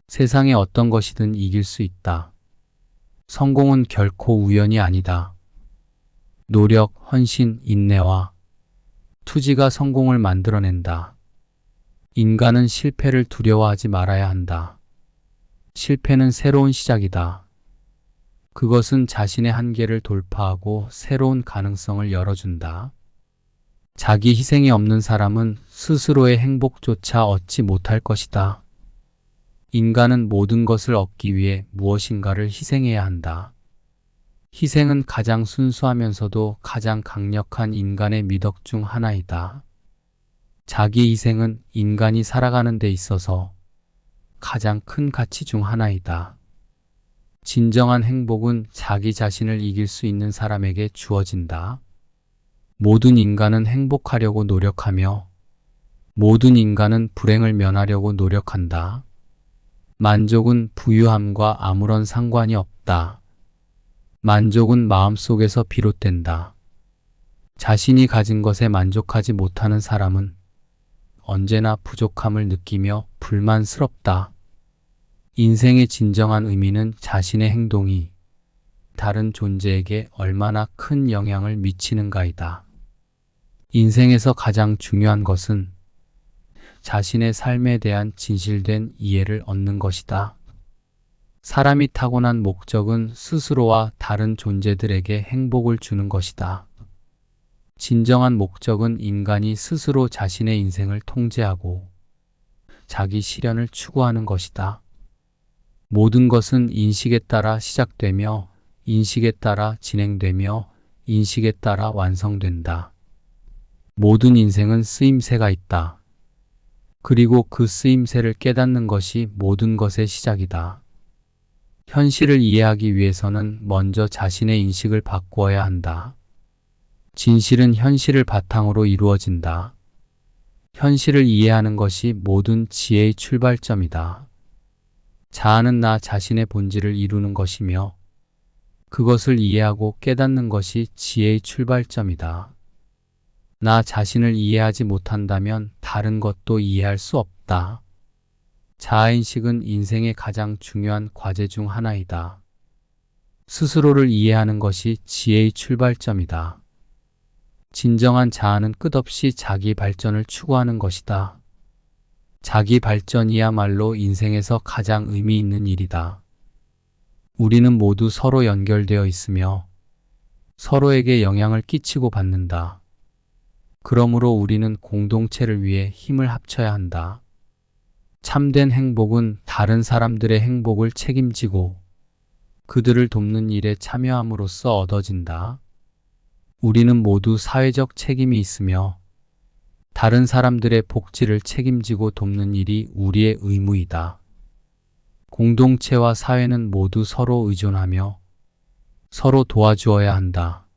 Speaker 1: 세상의 어떤 것이든 이길 수 있다. 성공은 결코 우연이 아니다. 노력, 헌신, 인내와 투지가 성공을 만들어낸다. 인간은 실패를 두려워하지 말아야 한다. 실패는 새로운 시작이다. 그것은 자신의 한계를 돌파하고 새로운 가능성을 열어준다. 자기 희생이 없는 사람은 스스로의 행복조차 얻지 못할 것이다. 인간은 모든 것을 얻기 위해 무엇인가를 희생해야 한다. 희생은 가장 순수하면서도 가장 강력한 인간의 미덕 중 하나이다. 자기 희생은 인간이 살아가는 데 있어서 가장 큰 가치 중 하나이다. 진정한 행복은 자기 자신을 이길 수 있는 사람에게 주어진다. 모든 인간은 행복하려고 노력하며 모든 인간은 불행을 면하려고 노력한다. 만족은 부유함과 아무런 상관이 없다. 만족은 마음속에서 비롯된다. 자신이 가진 것에 만족하지 못하는 사람은 언제나 부족함을 느끼며 불만스럽다. 인생의 진정한 의미는 자신의 행동이 다른 존재에게 얼마나 큰 영향을 미치는가이다. 인생에서 가장 중요한 것은 자신의 삶에 대한 진실된 이해를 얻는 것이다. 사람이 타고난 목적은 스스로와 다른 존재들에게 행복을 주는 것이다. 진정한 목적은 인간이 스스로 자신의 인생을 통제하고 자기 실현을 추구하는 것이다. 모든 것은 인식에 따라 시작되며 인식에 따라 진행되며 인식에 따라 완성된다. 모든 인생은 쓰임새가 있다. 그리고 그 쓰임새를 깨닫는 것이 모든 것의 시작이다. 현실을 이해하기 위해서는 먼저 자신의 인식을 바꾸어야 한다. 진실은 현실을 바탕으로 이루어진다. 현실을 이해하는 것이 모든 지혜의 출발점이다. 자아는 나 자신의 본질을 이루는 것이며 그것을 이해하고 깨닫는 것이 지혜의 출발점이다. 나 자신을 이해하지 못한다면 다른 것도 이해할 수 없다. 자아인식은 인생의 가장 중요한 과제 중 하나이다. 스스로를 이해하는 것이 지혜의 출발점이다. 진정한 자아는 끝없이 자기 발전을 추구하는 것이다. 자기 발전이야말로 인생에서 가장 의미 있는 일이다. 우리는 모두 서로 연결되어 있으며 서로에게 영향을 끼치고 받는다. 그러므로 우리는 공동체를 위해 힘을 합쳐야 한다. 참된 행복은 다른 사람들의 행복을 책임지고 그들을 돕는 일에 참여함으로써 얻어진다. 우리는 모두 사회적 책임이 있으며 다른 사람들의 복지를 책임지고 돕는 일이 우리의 의무이다. 공동체와 사회는 모두 서로 의존하며 서로 도와주어야 한다.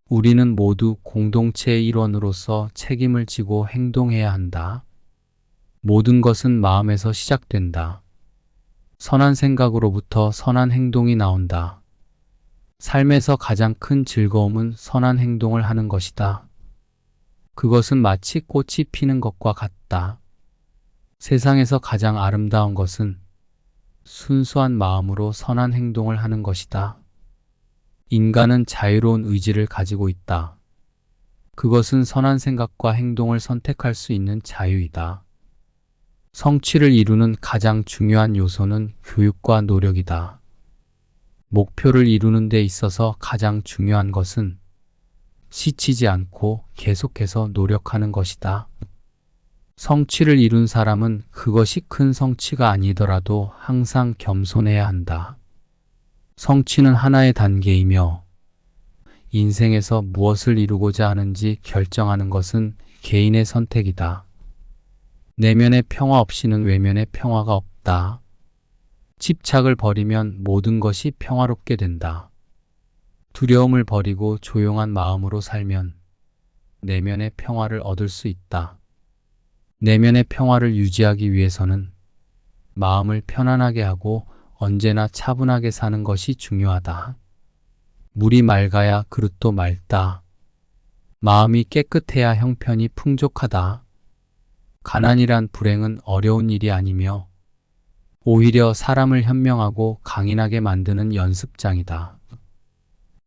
Speaker 1: 우리는 모두 공동체의 일원으로서 책임을 지고 행동해야 한다. 모든 것은 마음에서 시작된다. 선한 생각으로부터 선한 행동이 나온다. 삶에서 가장 큰 즐거움은 선한 행동을 하는 것이다. 그것은 마치 꽃이 피는 것과 같다. 세상에서 가장 아름다운 것은 순수한 마음으로 선한 행동을 하는 것이다. 인간은 자유로운 의지를 가지고 있다. 그것은 선한 생각과 행동을 선택할 수 있는 자유이다. 성취를 이루는 가장 중요한 요소는 교육과 노력이다. 목표를 이루는 데 있어서 가장 중요한 것은 지치지 않고 계속해서 노력하는 것이다. 성취를 이룬 사람은 그것이 큰 성취가 아니더라도 항상 겸손해야 한다. 성취는 하나의 단계이며 인생에서 무엇을 이루고자 하는지 결정하는 것은 개인의 선택이다. 내면의 평화 없이는 외면의 평화가 없다. 집착을 버리면 모든 것이 평화롭게 된다. 두려움을 버리고 조용한 마음으로 살면 내면의 평화를 얻을 수 있다. 내면의 평화를 유지하기 위해서는 마음을 편안하게 하고 언제나 차분하게 사는 것이 중요하다. 물이 맑아야 그릇도 맑다. 마음이 깨끗해야 형편이 풍족하다. 가난이란 불행은 어려운 일이 아니며 오히려 사람을 현명하고 강인하게 만드는 연습장이다.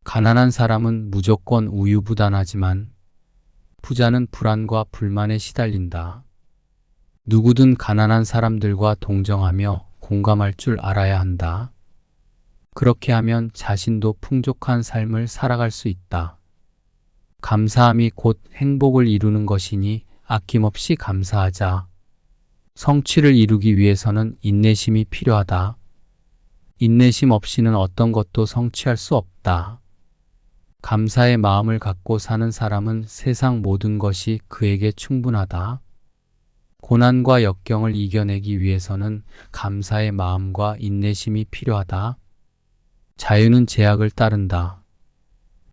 Speaker 1: 가난한 사람은 무조건 우유부단하지만 부자는 불안과 불만에 시달린다. 누구든 가난한 사람들과 동정하며 공감할 줄 알아야 한다. 그렇게 하면 자신도 풍족한 삶을 살아갈 수 있다. 감사함이 곧 행복을 이루는 것이니 아낌없이 감사하자. 성취를 이루기 위해서는 인내심이 필요하다. 인내심 없이는 어떤 것도 성취할 수 없다. 감사의 마음을 갖고 사는 사람은 세상 모든 것이 그에게 충분하다. 고난과 역경을 이겨내기 위해서는 감사의 마음과 인내심이 필요하다. 자유는 제약을 따른다.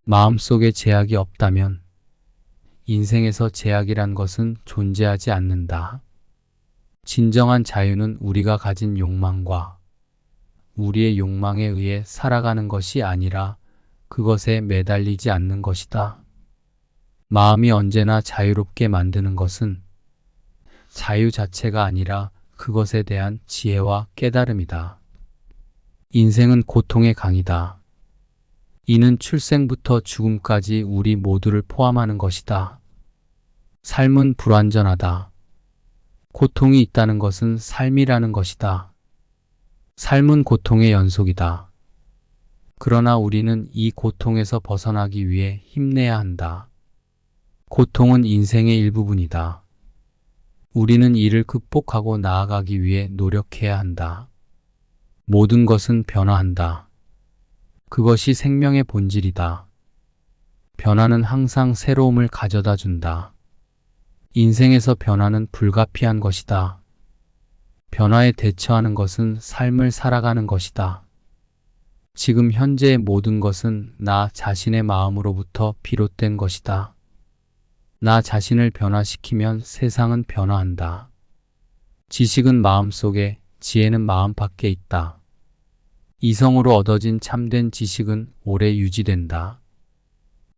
Speaker 1: 마음속에 제약이 없다면 인생에서 제약이란 것은 존재하지 않는다. 진정한 자유는 우리가 가진 욕망과 우리의 욕망에 의해 살아가는 것이 아니라 그것에 매달리지 않는 것이다. 마음이 언제나 자유롭게 만드는 것은 자유 자체가 아니라 그것에 대한 지혜와 깨달음이다. 인생은 고통의 강이다. 이는 출생부터 죽음까지 우리 모두를 포함하는 것이다. 삶은 불완전하다. 고통이 있다는 것은 삶이라는 것이다. 삶은 고통의 연속이다. 그러나 우리는 이 고통에서 벗어나기 위해 힘내야 한다. 고통은 인생의 일부분이다. 우리는 이를 극복하고 나아가기 위해 노력해야 한다. 모든 것은 변화한다. 그것이 생명의 본질이다. 변화는 항상 새로움을 가져다 준다. 인생에서 변화는 불가피한 것이다. 변화에 대처하는 것은 삶을 살아가는 것이다. 지금 현재의 모든 것은 나 자신의 마음으로부터 비롯된 것이다. 나 자신을 변화시키면 세상은 변화한다. 지식은 마음속에, 지혜는 마음 밖에 있다. 이성으로 얻어진 참된 지식은 오래 유지된다.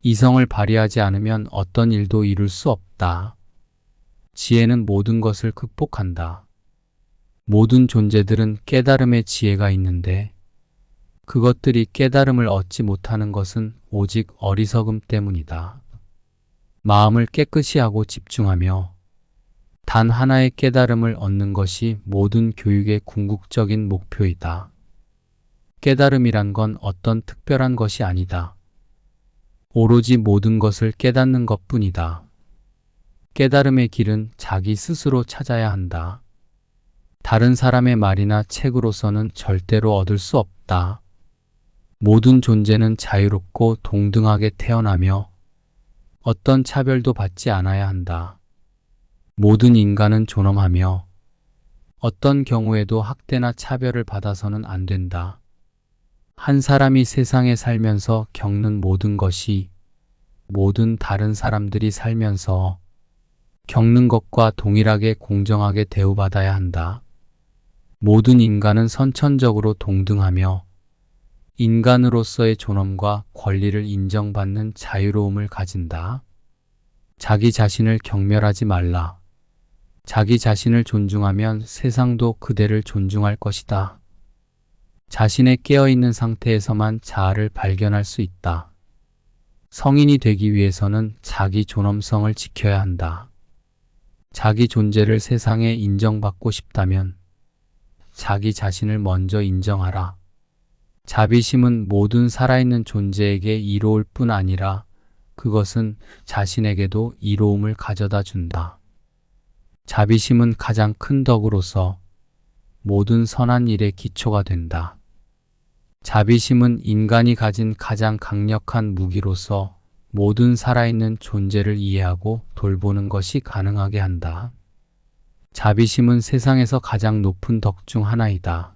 Speaker 1: 이성을 발휘하지 않으면 어떤 일도 이룰 수 없다. 지혜는 모든 것을 극복한다. 모든 존재들은 깨달음의 지혜가 있는데 그것들이 깨달음을 얻지 못하는 것은 오직 어리석음 때문이다. 마음을 깨끗이 하고 집중하며 단 하나의 깨달음을 얻는 것이 모든 교육의 궁극적인 목표이다. 깨달음이란 건 어떤 특별한 것이 아니다. 오로지 모든 것을 깨닫는 것뿐이다. 깨달음의 길은 자기 스스로 찾아야 한다. 다른 사람의 말이나 책으로서는 절대로 얻을 수 없다. 모든 존재는 자유롭고 동등하게 태어나며 어떤 차별도 받지 않아야 한다. 모든 인간은 존엄하며 어떤 경우에도 학대나 차별을 받아서는 안 된다. 한 사람이 세상에 살면서 겪는 모든 것이 모든 다른 사람들이 살면서 겪는 것과 동일하게 공정하게 대우받아야 한다. 모든 인간은 선천적으로 동등하며 인간으로서의 존엄과 권리를 인정받는 자유로움을 가진다. 자기 자신을 경멸하지 말라. 자기 자신을 존중하면 세상도 그대를 존중할 것이다. 자신의 깨어있는 상태에서만 자아를 발견할 수 있다. 성인이 되기 위해서는 자기 존엄성을 지켜야 한다. 자기 존재를 세상에 인정받고 싶다면 자기 자신을 먼저 인정하라. 자비심은 모든 살아있는 존재에게 이로울 뿐 아니라 그것은 자신에게도 이로움을 가져다 준다. 자비심은 가장 큰 덕으로서 모든 선한 일의 기초가 된다. 자비심은 인간이 가진 가장 강력한 무기로서 모든 살아있는 존재를 이해하고 돌보는 것이 가능하게 한다. 자비심은 세상에서 가장 높은 덕 중 하나이다.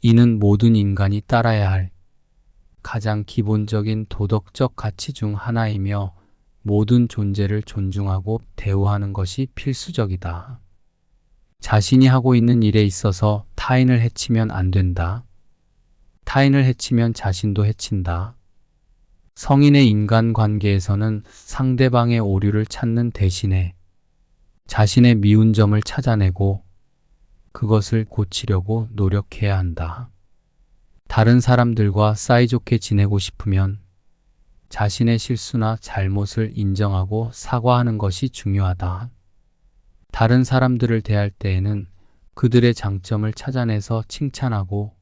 Speaker 1: 이는 모든 인간이 따라야 할 가장 기본적인 도덕적 가치 중 하나이며 모든 존재를 존중하고 대우하는 것이 필수적이다. 자신이 하고 있는 일에 있어서 타인을 해치면 안 된다. 타인을 해치면 자신도 해친다. 성인의 인간관계에서는 상대방의 오류를 찾는 대신에 자신의 미운 점을 찾아내고 그것을 고치려고 노력해야 한다. 다른 사람들과 사이좋게 지내고 싶으면 자신의 실수나 잘못을 인정하고 사과하는 것이 중요하다. 다른 사람들을 대할 때에는 그들의 장점을 찾아내서 칭찬하고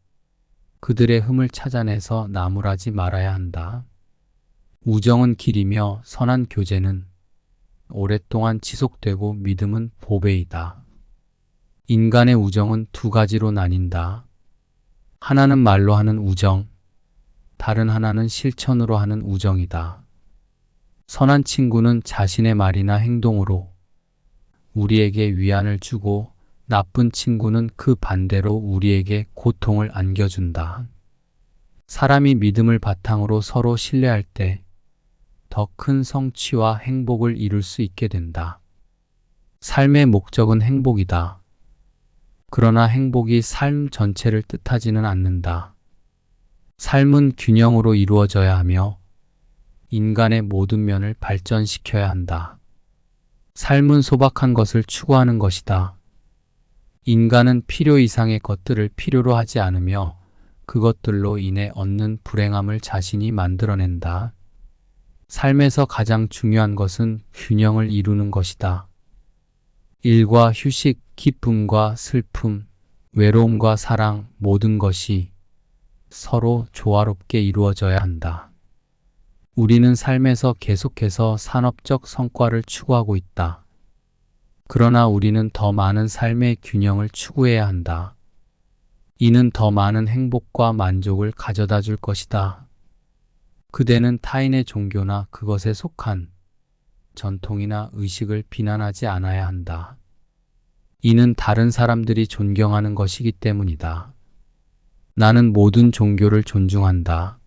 Speaker 1: 그들의 흠을 찾아내서 나무라지 말아야 한다. 우정은 길이며 선한 교제는 오랫동안 지속되고 믿음은 보배이다. 인간의 우정은 두 가지로 나뉜다. 하나는 말로 하는 우정, 다른 하나는 실천으로 하는 우정이다. 선한 친구는 자신의 말이나 행동으로 우리에게 위안을 주고 나쁜 친구는 그 반대로 우리에게 고통을 안겨준다. 사람이 믿음을 바탕으로 서로 신뢰할 때 더 큰 성취와 행복을 이룰 수 있게 된다. 삶의 목적은 행복이다. 그러나 행복이 삶 전체를 뜻하지는 않는다. 삶은 균형으로 이루어져야 하며 인간의 모든 면을 발전시켜야 한다. 삶은 소박한 것을 추구하는 것이다. 인간은 필요 이상의 것들을 필요로 하지 않으며 그것들로 인해 얻는 불행함을 자신이 만들어낸다. 삶에서 가장 중요한 것은 균형을 이루는 것이다. 일과 휴식, 기쁨과 슬픔, 외로움과 사랑, 모든 것이 서로 조화롭게 이루어져야 한다. 우리는 삶에서 계속해서 산업적 성과를 추구하고 있다. 그러나 우리는 더 많은 삶의 균형을 추구해야 한다. 이는 더 많은 행복과 만족을 가져다 줄 것이다. 그대는 타인의 종교나 그것에 속한 전통이나 의식을 비난하지 않아야 한다. 이는 다른 사람들이 존경하는 것이기 때문이다. 나는 모든 종교를 존중한다.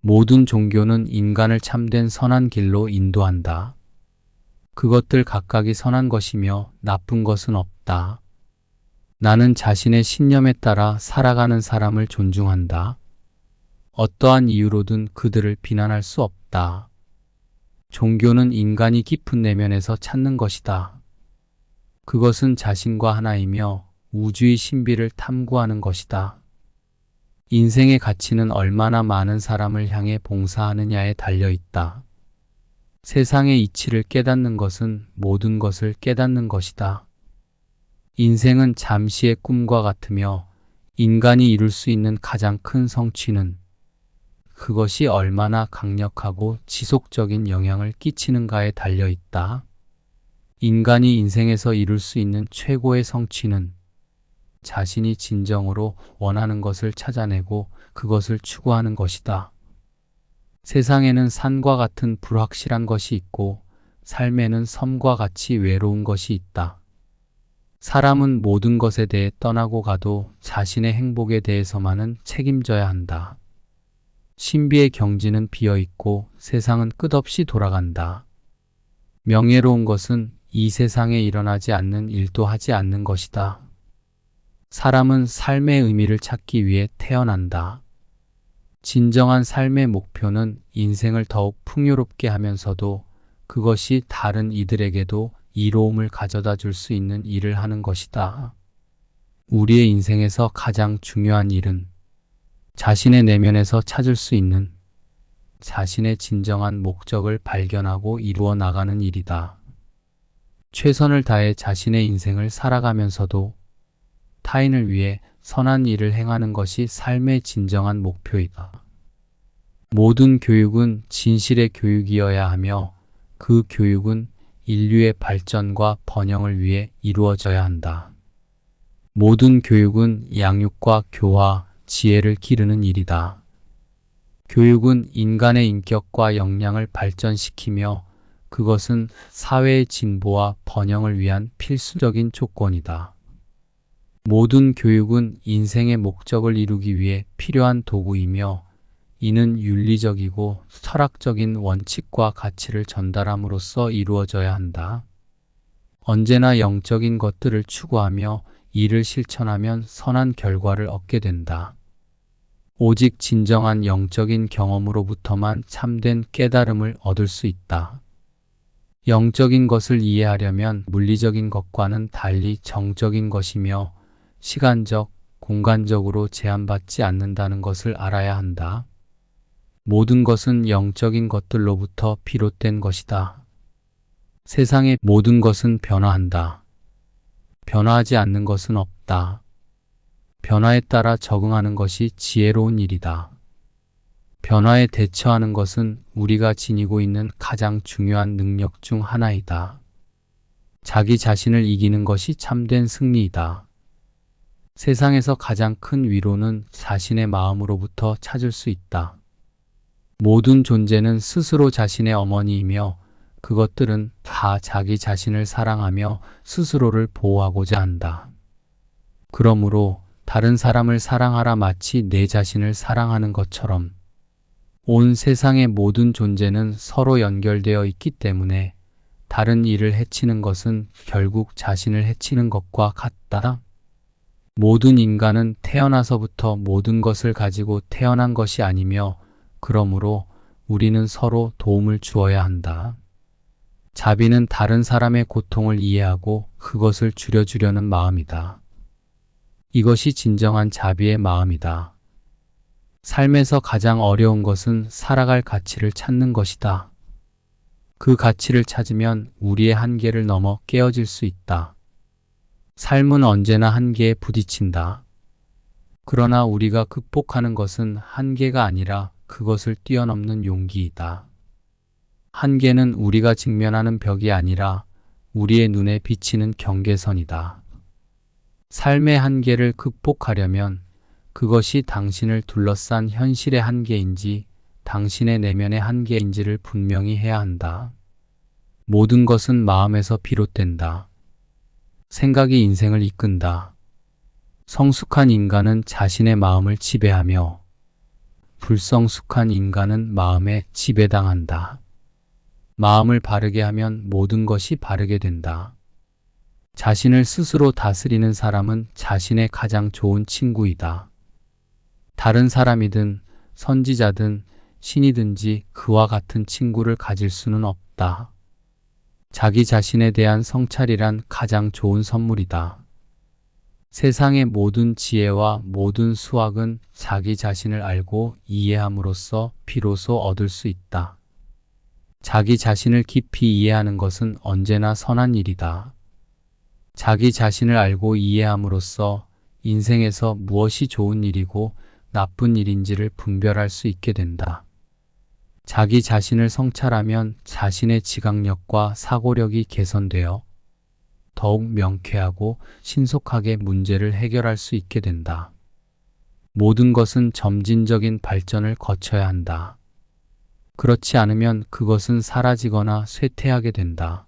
Speaker 1: 모든 종교는 인간을 참된 선한 길로 인도한다. 그것들 각각이 선한 것이며 나쁜 것은 없다. 나는 자신의 신념에 따라 살아가는 사람을 존중한다. 어떠한 이유로든 그들을 비난할 수 없다. 종교는 인간이 깊은 내면에서 찾는 것이다. 그것은 자신과 하나이며 우주의 신비를 탐구하는 것이다. 인생의 가치는 얼마나 많은 사람을 향해 봉사하느냐에 달려 있다. 세상의 이치를 깨닫는 것은 모든 것을 깨닫는 것이다. 인생은 잠시의 꿈과 같으며 인간이 이룰 수 있는 가장 큰 성취는 그것이 얼마나 강력하고 지속적인 영향을 끼치는가에 달려 있다. 인간이 인생에서 이룰 수 있는 최고의 성취는 자신이 진정으로 원하는 것을 찾아내고 그것을 추구하는 것이다. 세상에는 산과 같은 불확실한 것이 있고 삶에는 섬과 같이 외로운 것이 있다. 사람은 모든 것에 대해 떠나고 가도 자신의 행복에 대해서만은 책임져야 한다. 신비의 경지는 비어있고 세상은 끝없이 돌아간다. 명예로운 것은 이 세상에 일어나지 않는 일도 하지 않는 것이다. 사람은 삶의 의미를 찾기 위해 태어난다. 진정한 삶의 목표는 인생을 더욱 풍요롭게 하면서도 그것이 다른 이들에게도 이로움을 가져다 줄 수 있는 일을 하는 것이다. 우리의 인생에서 가장 중요한 일은 자신의 내면에서 찾을 수 있는 자신의 진정한 목적을 발견하고 이루어 나가는 일이다. 최선을 다해 자신의 인생을 살아가면서도 타인을 위해 선한 일을 행하는 것이 삶의 진정한 목표이다. 모든 교육은 진실의 교육이어야 하며 그 교육은 인류의 발전과 번영을 위해 이루어져야 한다. 모든 교육은 양육과 교화, 지혜를 기르는 일이다. 교육은 인간의 인격과 역량을 발전시키며 그것은 사회의 진보와 번영을 위한 필수적인 조건이다. 모든 교육은 인생의 목적을 이루기 위해 필요한 도구이며 이는 윤리적이고 철학적인 원칙과 가치를 전달함으로써 이루어져야 한다. 언제나 영적인 것들을 추구하며 이를 실천하면 선한 결과를 얻게 된다. 오직 진정한 영적인 경험으로부터만 참된 깨달음을 얻을 수 있다. 영적인 것을 이해하려면 물리적인 것과는 달리 정적인 것이며 시간적, 공간적으로 제한받지 않는다는 것을 알아야 한다. 모든 것은 영적인 것들로부터 비롯된 것이다. 세상의 모든 것은 변화한다. 변화하지 않는 것은 없다. 변화에 따라 적응하는 것이 지혜로운 일이다. 변화에 대처하는 것은 우리가 지니고 있는 가장 중요한 능력 중 하나이다. 자기 자신을 이기는 것이 참된 승리이다. 세상에서 가장 큰 위로는 자신의 마음으로부터 찾을 수 있다. 모든 존재는 스스로 자신의 어머니이며 그것들은 다 자기 자신을 사랑하며 스스로를 보호하고자 한다. 그러므로 다른 사람을 사랑하라 마치 내 자신을 사랑하는 것처럼 온 세상의 모든 존재는 서로 연결되어 있기 때문에 다른 이를 해치는 것은 결국 자신을 해치는 것과 같다. 모든 인간은 태어나서부터 모든 것을 가지고 태어난 것이 아니며 그러므로 우리는 서로 도움을 주어야 한다. 자비는 다른 사람의 고통을 이해하고 그것을 줄여주려는 마음이다. 이것이 진정한 자비의 마음이다. 삶에서 가장 어려운 것은 살아갈 가치를 찾는 것이다. 그 가치를 찾으면 우리의 한계를 넘어 깨어질 수 있다. 삶은 언제나 한계에 부딪힌다. 그러나 우리가 극복하는 것은 한계가 아니라 그것을 뛰어넘는 용기이다. 한계는 우리가 직면하는 벽이 아니라 우리의 눈에 비치는 경계선이다. 삶의 한계를 극복하려면 그것이 당신을 둘러싼 현실의 한계인지 당신의 내면의 한계인지를 분명히 해야 한다. 모든 것은 마음에서 비롯된다. 생각이 인생을 이끈다. 성숙한 인간은 자신의 마음을 지배하며 불성숙한 인간은 마음에 지배당한다. 마음을 바르게 하면 모든 것이 바르게 된다. 자신을 스스로 다스리는 사람은 자신의 가장 좋은 친구이다. 다른 사람이든 선지자든 신이든지 그와 같은 친구를 가질 수는 없다. 자기 자신에 대한 성찰이란 가장 좋은 선물이다. 세상의 모든 지혜와 모든 수학은 자기 자신을 알고 이해함으로써 비로소 얻을 수 있다. 자기 자신을 깊이 이해하는 것은 언제나 선한 일이다. 자기 자신을 알고 이해함으로써 인생에서 무엇이 좋은 일이고 나쁜 일인지를 분별할 수 있게 된다. 자기 자신을 성찰하면 자신의 지각력과 사고력이 개선되어 더욱 명쾌하고 신속하게 문제를 해결할 수 있게 된다. 모든 것은 점진적인 발전을 거쳐야 한다. 그렇지 않으면 그것은 사라지거나 쇠퇴하게 된다.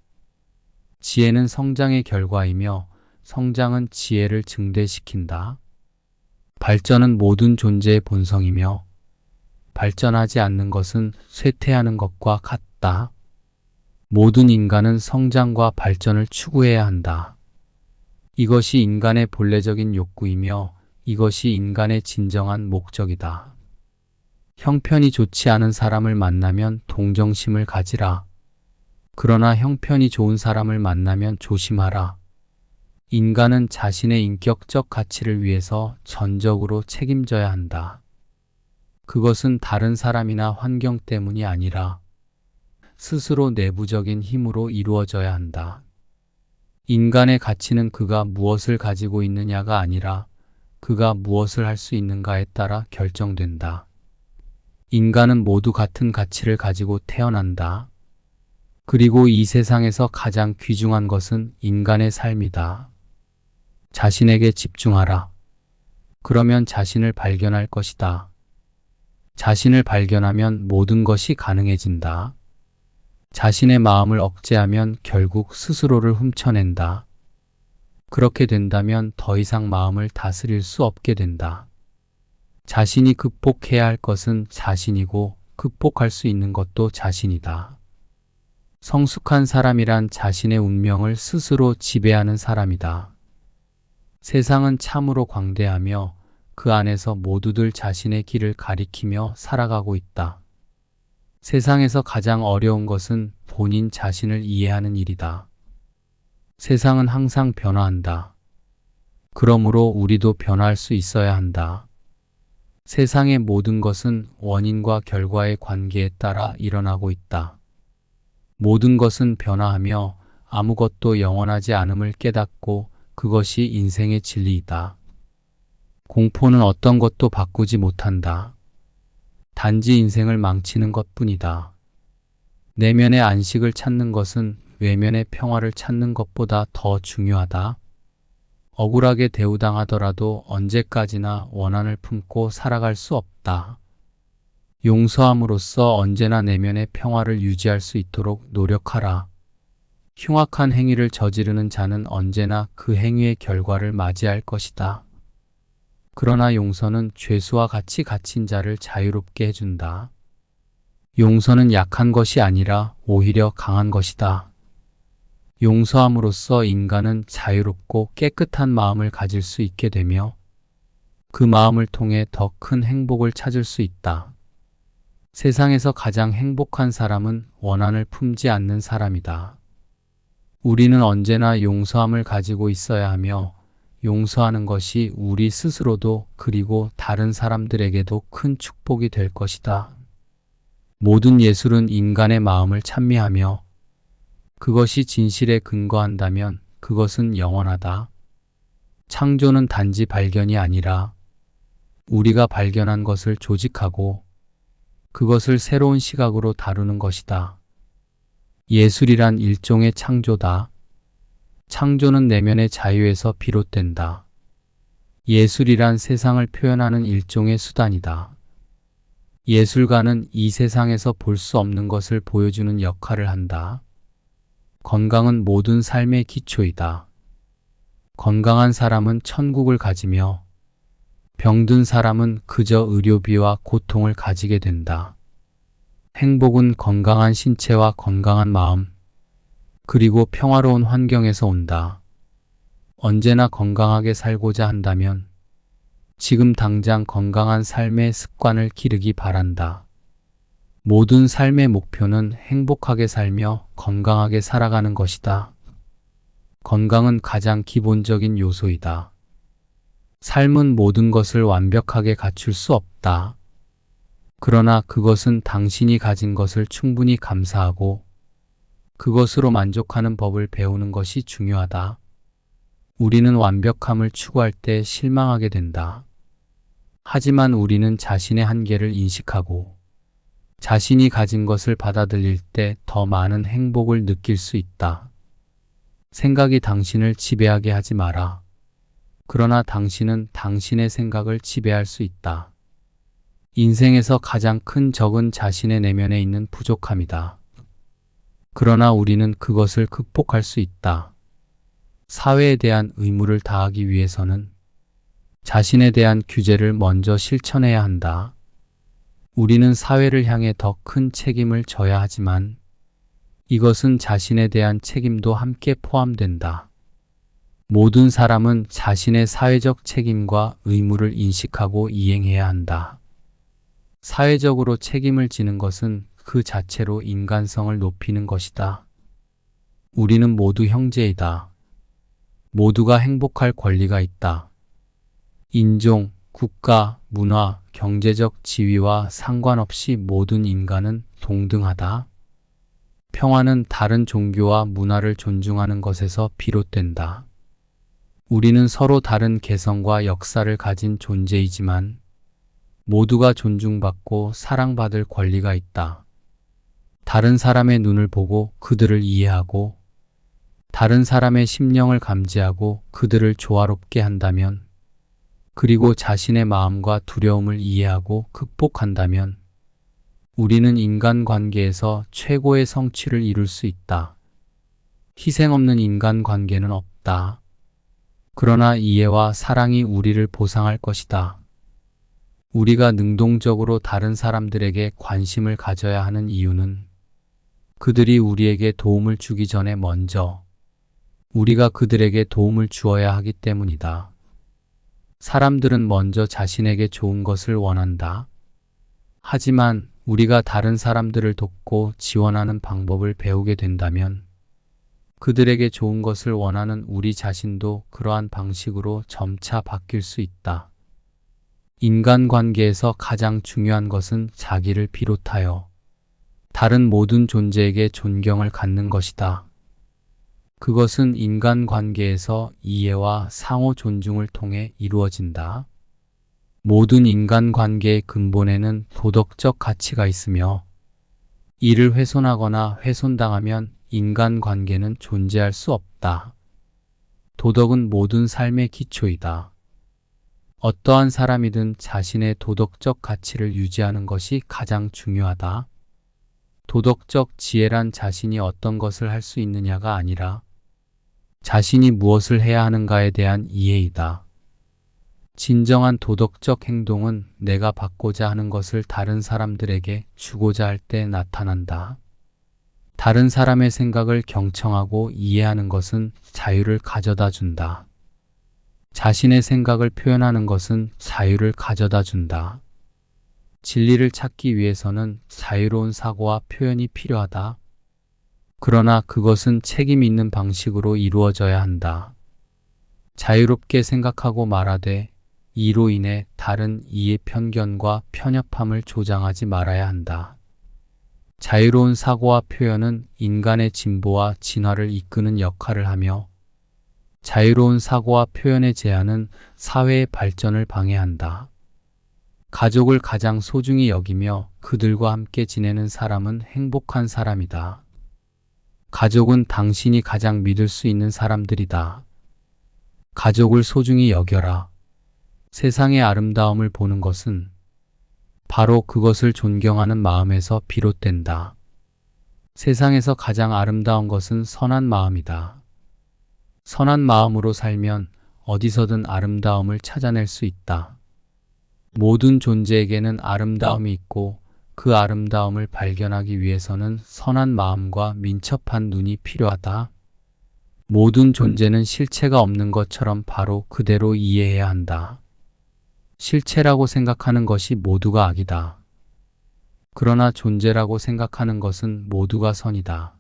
Speaker 1: 지혜는 성장의 결과이며 성장은 지혜를 증대시킨다. 발전은 모든 존재의 본성이며 발전하지 않는 것은 쇠퇴하는 것과 같다. 모든 인간은 성장과 발전을 추구해야 한다. 이것이 인간의 본래적인 욕구이며 이것이 인간의 진정한 목적이다. 형편이 좋지 않은 사람을 만나면 동정심을 가지라. 그러나 형편이 좋은 사람을 만나면 조심하라. 인간은 자신의 인격적 가치를 위해서 전적으로 책임져야 한다. 그것은 다른 사람이나 환경 때문이 아니라 스스로 내부적인 힘으로 이루어져야 한다. 인간의 가치는 그가 무엇을 가지고 있느냐가 아니라 그가 무엇을 할 수 있는가에 따라 결정된다. 인간은 모두 같은 가치를 가지고 태어난다. 그리고 이 세상에서 가장 귀중한 것은 인간의 삶이다. 자신에게 집중하라. 그러면 자신을 발견할 것이다. 자신을 발견하면 모든 것이 가능해진다. 자신의 마음을 억제하면 결국 스스로를 훔쳐낸다. 그렇게 된다면 더 이상 마음을 다스릴 수 없게 된다. 자신이 극복해야 할 것은 자신이고 극복할 수 있는 것도 자신이다. 성숙한 사람이란 자신의 운명을 스스로 지배하는 사람이다. 세상은 참으로 광대하며 그 안에서 모두들 자신의 길을 가리키며 살아가고 있다. 세상에서 가장 어려운 것은 본인 자신을 이해하는 일이다. 세상은 항상 변화한다. 그러므로 우리도 변화할 수 있어야 한다. 세상의 모든 것은 원인과 결과의 관계에 따라 일어나고 있다. 모든 것은 변화하며 아무것도 영원하지 않음을 깨닫고 그것이 인생의 진리이다. 공포는 어떤 것도 바꾸지 못한다. 단지 인생을 망치는 것뿐이다. 내면의 안식을 찾는 것은 외면의 평화를 찾는 것보다 더 중요하다. 억울하게 대우당하더라도 언제까지나 원한을 품고 살아갈 수 없다. 용서함으로써 언제나 내면의 평화를 유지할 수 있도록 노력하라. 흉악한 행위를 저지르는 자는 언제나 그 행위의 결과를 맞이할 것이다. 그러나 용서는 죄수와 같이 갇힌 자를 자유롭게 해준다. 용서는 약한 것이 아니라 오히려 강한 것이다. 용서함으로써 인간은 자유롭고 깨끗한 마음을 가질 수 있게 되며 그 마음을 통해 더 큰 행복을 찾을 수 있다. 세상에서 가장 행복한 사람은 원한을 품지 않는 사람이다. 우리는 언제나 용서함을 가지고 있어야 하며 용서하는 것이 우리 스스로도 그리고 다른 사람들에게도 큰 축복이 될 것이다. 모든 예술은 인간의 마음을 찬미하며 그것이 진실에 근거한다면 그것은 영원하다. 창조는 단지 발견이 아니라 우리가 발견한 것을 조직하고 그것을 새로운 시각으로 다루는 것이다. 예술이란 일종의 창조다. 창조는 내면의 자유에서 비롯된다. 예술이란 세상을 표현하는 일종의 수단이다. 예술가는 이 세상에서 볼 수 없는 것을 보여주는 역할을 한다. 건강은 모든 삶의 기초이다. 건강한 사람은 천국을 가지며 병든 사람은 그저 의료비와 고통을 가지게 된다. 행복은 건강한 신체와 건강한 마음, 그리고 평화로운 환경에서 온다. 언제나 건강하게 살고자 한다면 지금 당장 건강한 삶의 습관을 기르기 바란다. 모든 삶의 목표는 행복하게 살며 건강하게 살아가는 것이다. 건강은 가장 기본적인 요소이다. 삶은 모든 것을 완벽하게 갖출 수 없다. 그러나 그것은 당신이 가진 것을 충분히 감사하고 그것으로 만족하는 법을 배우는 것이 중요하다. 우리는 완벽함을 추구할 때 실망하게 된다. 하지만 우리는 자신의 한계를 인식하고 자신이 가진 것을 받아들일 때 더 많은 행복을 느낄 수 있다. 생각이 당신을 지배하게 하지 마라. 그러나 당신은 당신의 생각을 지배할 수 있다. 인생에서 가장 큰 적은 자신의 내면에 있는 부족함이다. 그러나 우리는 그것을 극복할 수 있다. 사회에 대한 의무를 다하기 위해서는 자신에 대한 규제를 먼저 실천해야 한다. 우리는 사회를 향해 더 큰 책임을 져야 하지만 이것은 자신에 대한 책임도 함께 포함된다. 모든 사람은 자신의 사회적 책임과 의무를 인식하고 이행해야 한다. 사회적으로 책임을 지는 것은 그 자체로 인간성을 높이는 것이다. 우리는 모두 형제이다. 모두가 행복할 권리가 있다. 인종, 국가, 문화, 경제적 지위와 상관없이 모든 인간은 동등하다. 평화는 다른 종교와 문화를 존중하는 것에서 비롯된다. 우리는 서로 다른 개성과 역사를 가진 존재이지만 모두가 존중받고 사랑받을 권리가 있다. 다른 사람의 눈을 보고 그들을 이해하고 다른 사람의 심령을 감지하고 그들을 조화롭게 한다면 그리고 자신의 마음과 두려움을 이해하고 극복한다면 우리는 인간관계에서 최고의 성취를 이룰 수 있다. 희생 없는 인간관계는 없다. 그러나 이해와 사랑이 우리를 보상할 것이다. 우리가 능동적으로 다른 사람들에게 관심을 가져야 하는 이유는 그들이 우리에게 도움을 주기 전에 먼저 우리가 그들에게 도움을 주어야 하기 때문이다. 사람들은 먼저 자신에게 좋은 것을 원한다. 하지만 우리가 다른 사람들을 돕고 지원하는 방법을 배우게 된다면 그들에게 좋은 것을 원하는 우리 자신도 그러한 방식으로 점차 바뀔 수 있다. 인간관계에서 가장 중요한 것은 자기를 비롯하여 다른 모든 존재에게 존경을 갖는 것이다. 그것은 인간관계에서 이해와 상호 존중을 통해 이루어진다. 모든 인간관계의 근본에는 도덕적 가치가 있으며 이를 훼손하거나 훼손당하면 인간관계는 존재할 수 없다. 도덕은 모든 삶의 기초이다. 어떠한 사람이든 자신의 도덕적 가치를 유지하는 것이 가장 중요하다. 도덕적 지혜란 자신이 어떤 것을 할 수 있느냐가 아니라 자신이 무엇을 해야 하는가에 대한 이해이다. 진정한 도덕적 행동은 내가 받고자 하는 것을 다른 사람들에게 주고자 할 때 나타난다. 다른 사람의 생각을 경청하고 이해하는 것은 자유를 가져다 준다. 자신의 생각을 표현하는 것은 자유를 가져다 준다. 진리를 찾기 위해서는 자유로운 사고와 표현이 필요하다. 그러나 그것은 책임 있는 방식으로 이루어져야 한다. 자유롭게 생각하고 말하되 이로 인해 다른 이의 편견과 편협함을 조장하지 말아야 한다. 자유로운 사고와 표현은 인간의 진보와 진화를 이끄는 역할을 하며 자유로운 사고와 표현의 제한은 사회의 발전을 방해한다. 가족을 가장 소중히 여기며 그들과 함께 지내는 사람은 행복한 사람이다. 가족은 당신이 가장 믿을 수 있는 사람들이다. 가족을 소중히 여겨라. 세상의 아름다움을 보는 것은 바로 그것을 존경하는 마음에서 비롯된다. 세상에서 가장 아름다운 것은 선한 마음이다. 선한 마음으로 살면 어디서든 아름다움을 찾아낼 수 있다. 모든 존재에게는 아름다움이 있고 그 아름다움을 발견하기 위해서는 선한 마음과 민첩한 눈이 필요하다. 모든 존재는 실체가 없는 것처럼 바로 그대로 이해해야 한다. 실체라고 생각하는 것이 모두가 악이다. 그러나 존재라고 생각하는 것은 모두가 선이다.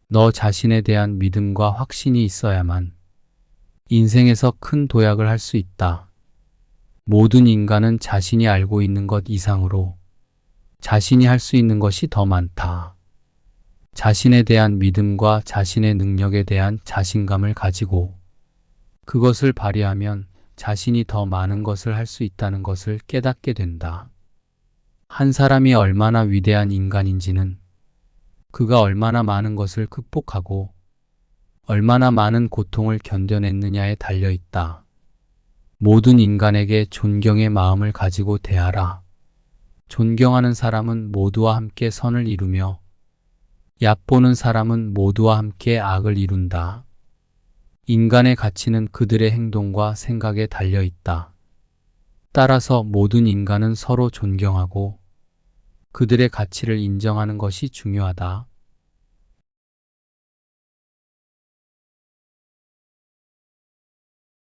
Speaker 1: 너 자신에 대한 믿음과 확신이 있어야만 인생에서 큰 도약을 할 수 있다. 모든 인간은 자신이 알고 있는 것 이상으로 자신이 할 수 있는 것이 더 많다. 자신에 대한 믿음과 자신의 능력에 대한 자신감을 가지고 그것을 발휘하면 자신이 더 많은 것을 할 수 있다는 것을 깨닫게 된다. 한 사람이 얼마나 위대한 인간인지는 그가 얼마나 많은 것을 극복하고 얼마나 많은 고통을 견뎌냈느냐에 달려 있다. 모든 인간에게 존경의 마음을 가지고 대하라. 존경하는 사람은 모두와 함께 선을 이루며 얕보는 사람은 모두와 함께 악을 이룬다. 인간의 가치는 그들의 행동과 생각에 달려 있다. 따라서 모든 인간은 서로 존경하고 그들의 가치를 인정하는 것이 중요하다.